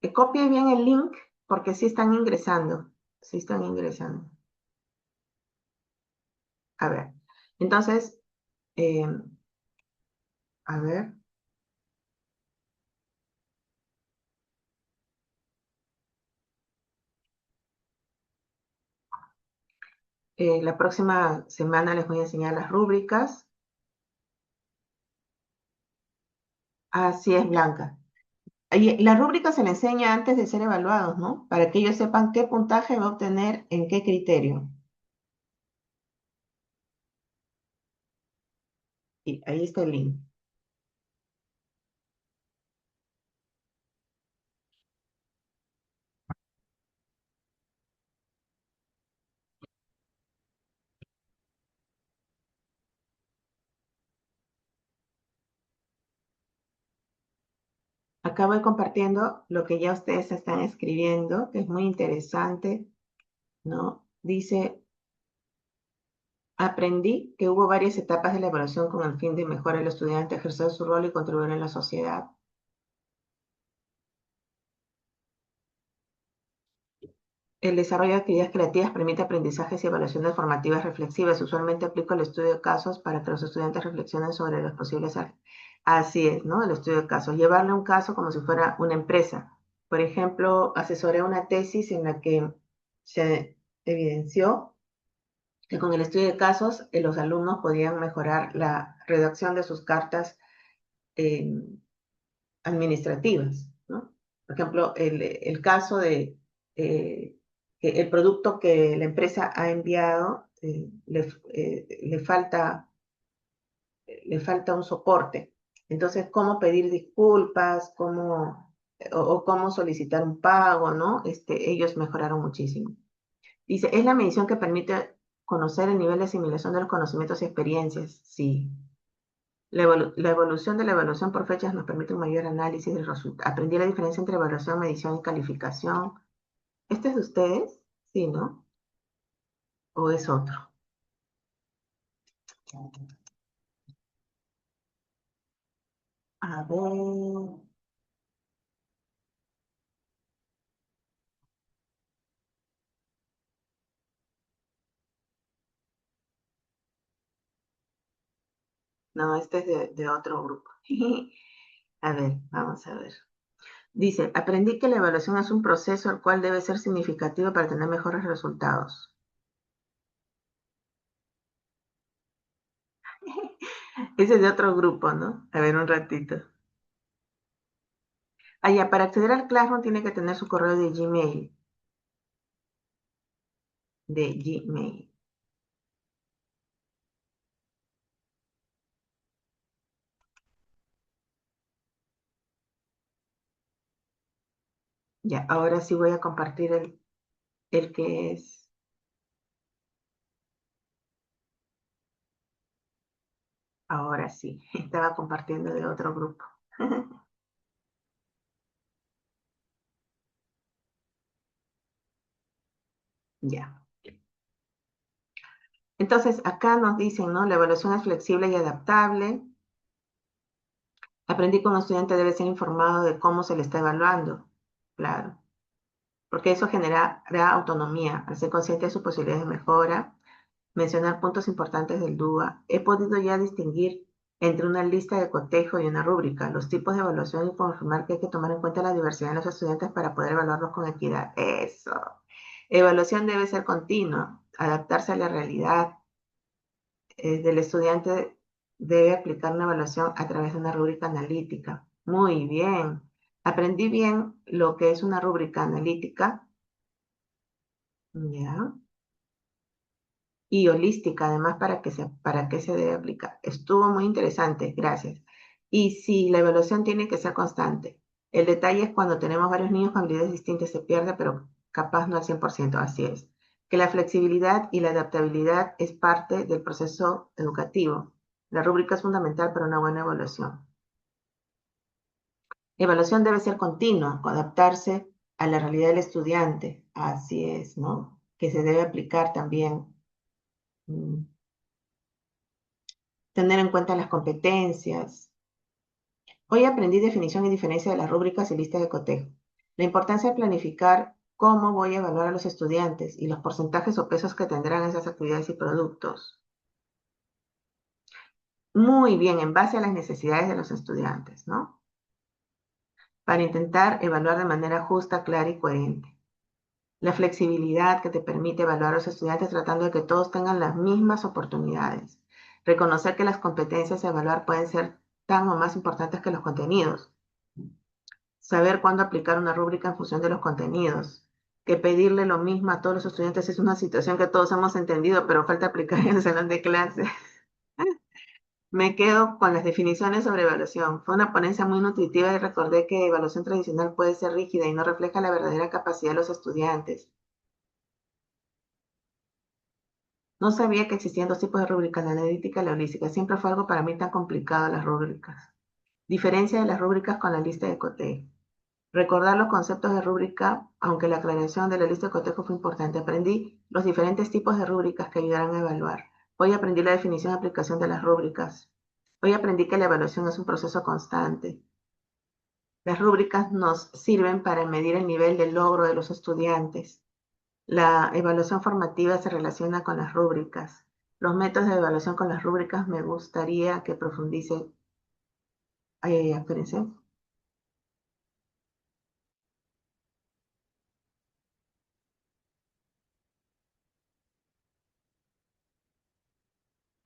B: que copie bien el link porque sí están ingresando. Sí están ingresando. A ver, entonces, eh, a ver. La próxima semana les voy a enseñar las rúbricas. Así es, Blanca. Y la rúbrica se le enseña antes de ser evaluados, ¿no? Para que ellos sepan qué puntaje va a obtener en qué criterio. Y ahí está el link. Acá voy compartiendo lo que ya ustedes están escribiendo, que es muy interesante, ¿no? Dice, aprendí que hubo varias etapas de la evaluación con el fin de mejorar al estudiante, ejercer su rol y contribuir en la sociedad. El desarrollo de actividades creativas permite aprendizajes y evaluaciones formativas reflexivas. Usualmente aplico el estudio de casos para que los estudiantes reflexionen sobre los posibles. Así es, ¿no? El estudio de casos. Llevarle un caso como si fuera una empresa. Por ejemplo, asesoré una tesis en la que se evidenció que con el estudio de casos los alumnos podían mejorar la redacción de sus cartas eh, administrativas, ¿no? Por ejemplo, el caso de que el producto que la empresa ha enviado le falta un soporte. Entonces, cómo pedir disculpas, o cómo solicitar un pago, ¿no? Ellos mejoraron muchísimo. Dice, es la medición que permite conocer el nivel de asimilación de los conocimientos y experiencias. Sí. La evolución de la evaluación por fechas nos permite un mayor análisis del resultado. Aprendí la diferencia entre evaluación, medición y calificación. ¿Este es de ustedes? Sí, ¿no? ¿O es otro? A ver. No, este es de otro grupo. A ver, vamos a ver. Dice, aprendí que la evaluación es un proceso el cual debe ser significativo para tener mejores resultados. Ese es de otro grupo, ¿no? A ver, un ratito. Ah, ya, para acceder al Classroom tiene que tener su correo de Gmail. De Gmail. Ya, ahora sí voy a compartir el que es. Ahora sí, estaba compartiendo de otro grupo. Ya. Entonces, acá nos dicen, ¿no? La evaluación es flexible y adaptable. Aprendí que un estudiante debe ser informado de cómo se le está evaluando. Claro. Porque eso generará autonomía, al ser consciente de sus posibilidades de mejora. mencionar puntos importantes del DUA, he podido ya distinguir entre una lista de cotejo y una rúbrica, los tipos de evaluación y confirmar que hay que tomar en cuenta la diversidad de los estudiantes para poder evaluarlos con equidad. Eso. Evaluación debe ser continua, adaptarse a la realidad del estudiante, debe aplicar una evaluación a través de una rúbrica analítica. Muy bien. Aprendí bien lo que es una rúbrica analítica, ¿ya? Y holística, además, para qué se debe aplicar. Estuvo muy interesante, gracias. Y si la evaluación tiene que ser constante. El detalle es cuando tenemos varios niños con habilidades distintas se pierde, pero capaz no al 100%, así es. Que la flexibilidad y la adaptabilidad es parte del proceso educativo. La rúbrica es fundamental para una buena evaluación. La evaluación debe ser continua, adaptarse a la realidad del estudiante, así es, ¿no? Que se debe aplicar también. mm, Tener en cuenta las competencias. Hoy aprendí definición y diferencia de las rúbricas y listas de cotejo. La importancia de planificar cómo voy a evaluar a los estudiantes y los porcentajes o pesos que tendrán esas actividades y productos. Muy bien, en base a las necesidades de los estudiantes, ¿no? Para intentar evaluar de manera justa, clara y coherente. La flexibilidad que te permite evaluar a los estudiantes tratando de que todos tengan las mismas oportunidades. Reconocer que las competencias a evaluar pueden ser tan o más importantes que los contenidos. Saber cuándo aplicar una rúbrica en función de los contenidos. Que pedirle lo mismo a todos los estudiantes es una situación que todos hemos entendido, pero falta aplicar en el salón de clase. Me quedo con las definiciones sobre evaluación. Fue una ponencia muy nutritiva y recordé que evaluación tradicional puede ser rígida y no refleja la verdadera capacidad de los estudiantes. No sabía que existían dos tipos de rúbricas, la analítica y la holística. Siempre fue algo para mí tan complicado las rúbricas. Diferencia de las rúbricas con la lista de cotejo. Recordar los conceptos de rúbrica, aunque la aclaración de la lista de cotejo fue importante. Aprendí los diferentes tipos de rúbricas que ayudarán a evaluar. Hoy aprendí la definición y aplicación de las rúbricas. Hoy aprendí que la evaluación es un proceso constante. Las rúbricas nos sirven para medir el nivel de logro de los estudiantes. La evaluación formativa se relaciona con las rúbricas. Los métodos de evaluación con las rúbricas me gustaría que profundice. Espérense.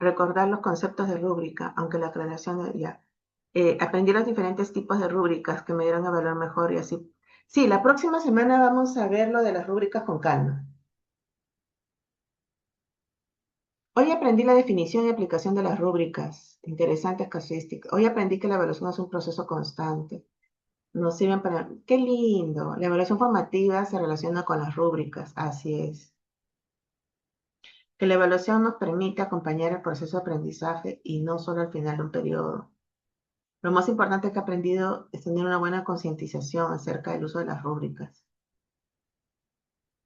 B: Recordar los conceptos de rúbrica, aunque la aclaración ya. Aprendí los diferentes tipos de rúbricas que me dieron a evaluar mejor y así. Sí, la próxima semana vamos a ver lo de las rúbricas con calma. Hoy aprendí la definición y aplicación de las rúbricas. Interesantes casuísticas. Hoy aprendí que la evaluación es un proceso constante. Nos sirven para... ¡Qué lindo! La evaluación formativa se relaciona con las rúbricas. Así es. Que la evaluación nos permite acompañar el proceso de aprendizaje y no solo al final de un periodo. Lo más importante que he aprendido es tener una buena concientización acerca del uso de las rúbricas.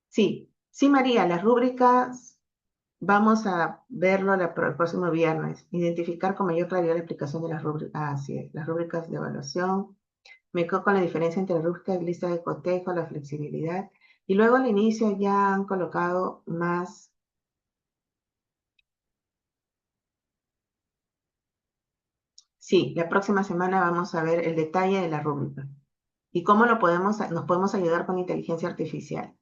B: Sí, sí, María, las rúbricas vamos a verlo el próximo viernes. Identificar con mayor claridad la aplicación de las rúbricas. Así es, las rúbricas de evaluación. Me quedo con la diferencia entre rúbricas y lista de cotejo, la flexibilidad. Y luego al inicio ya han colocado más. Sí, la próxima semana vamos a ver el detalle de la rúbrica y cómo nos podemos ayudar con inteligencia artificial.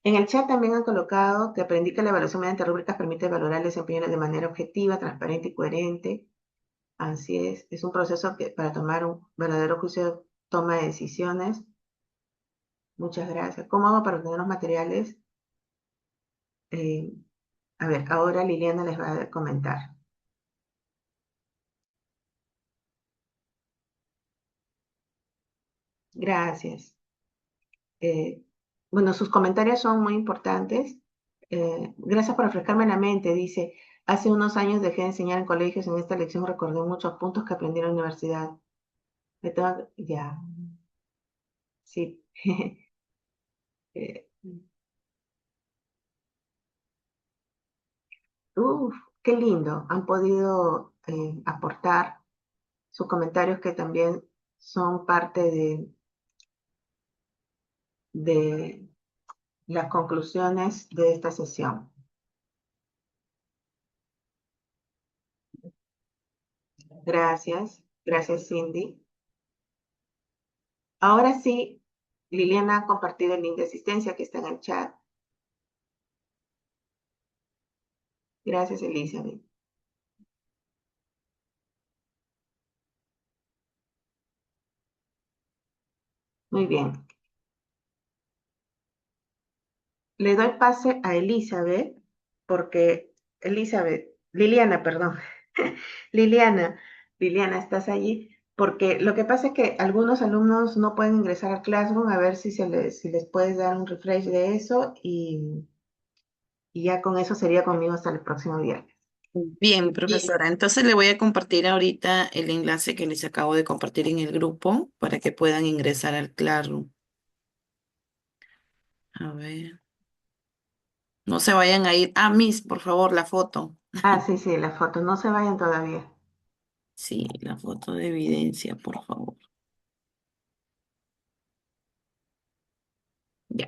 B: En el chat también han colocado que aprendí que la evaluación mediante rúbricas permite valorar el desempeño de manera objetiva, transparente y coherente. Así es un proceso que para tomar un verdadero juicio de toma de decisiones. Muchas gracias. ¿Cómo hago para obtener los materiales? Eh, a ver, ahora Liliana les va a comentar. Gracias. Eh, bueno, sus comentarios son muy importantes. Gracias por refrescarme la mente. Dice, hace unos años dejé de enseñar en colegios. En esta lección recordé muchos puntos que aprendí en la universidad. Ya, sí. Eh, uf, qué lindo. Han podido aportar sus comentarios que también son parte de las conclusiones de esta sesión. Gracias, gracias Cindy. Ahora sí, Liliana ha compartido el link de asistencia que está en el chat. Gracias, Elizabeth. Muy bien. Le doy pase a Elizabeth porque Liliana, perdón. Liliana, Liliana, ¿estás allí? Porque lo que pasa es que algunos alumnos no pueden ingresar al Classroom, a ver si les puedes dar un refresh de eso y ya con eso sería conmigo hasta el próximo viernes.
A: Bien, profesora. Entonces le voy a compartir ahorita el enlace que les acabo de compartir en el grupo para que puedan ingresar al Classroom. A ver. No se vayan a ir. Ah, Miss, por favor, la foto.
B: Ah, sí, sí, las fotos, no se vayan todavía.
A: Sí, la foto de evidencia, por favor. Ya.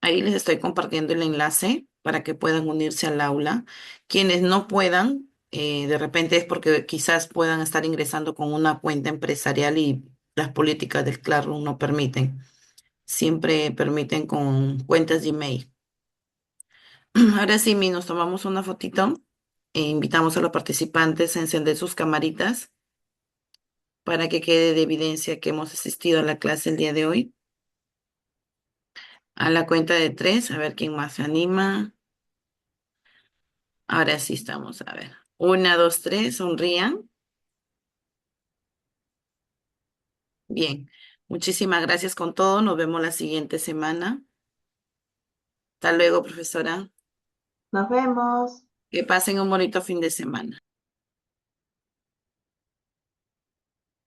A: Ahí les estoy compartiendo el enlace para que puedan unirse al aula. Quienes no puedan, de repente es porque quizás puedan estar ingresando con una cuenta empresarial y las políticas del Classroom no permiten. Siempre permiten con cuentas Gmail. Ahora sí, Mi, nos tomamos una fotito e invitamos a los participantes a encender sus camaritas para que quede de evidencia que hemos asistido a la clase el día de hoy. A la cuenta de tres, a ver quién más se anima. Ahora sí estamos, a ver. Una, dos, tres, sonrían. Bien. Muchísimas gracias con todo. Nos vemos la siguiente semana. Hasta luego, profesora.
B: Nos vemos.
A: Que pasen un bonito fin de semana.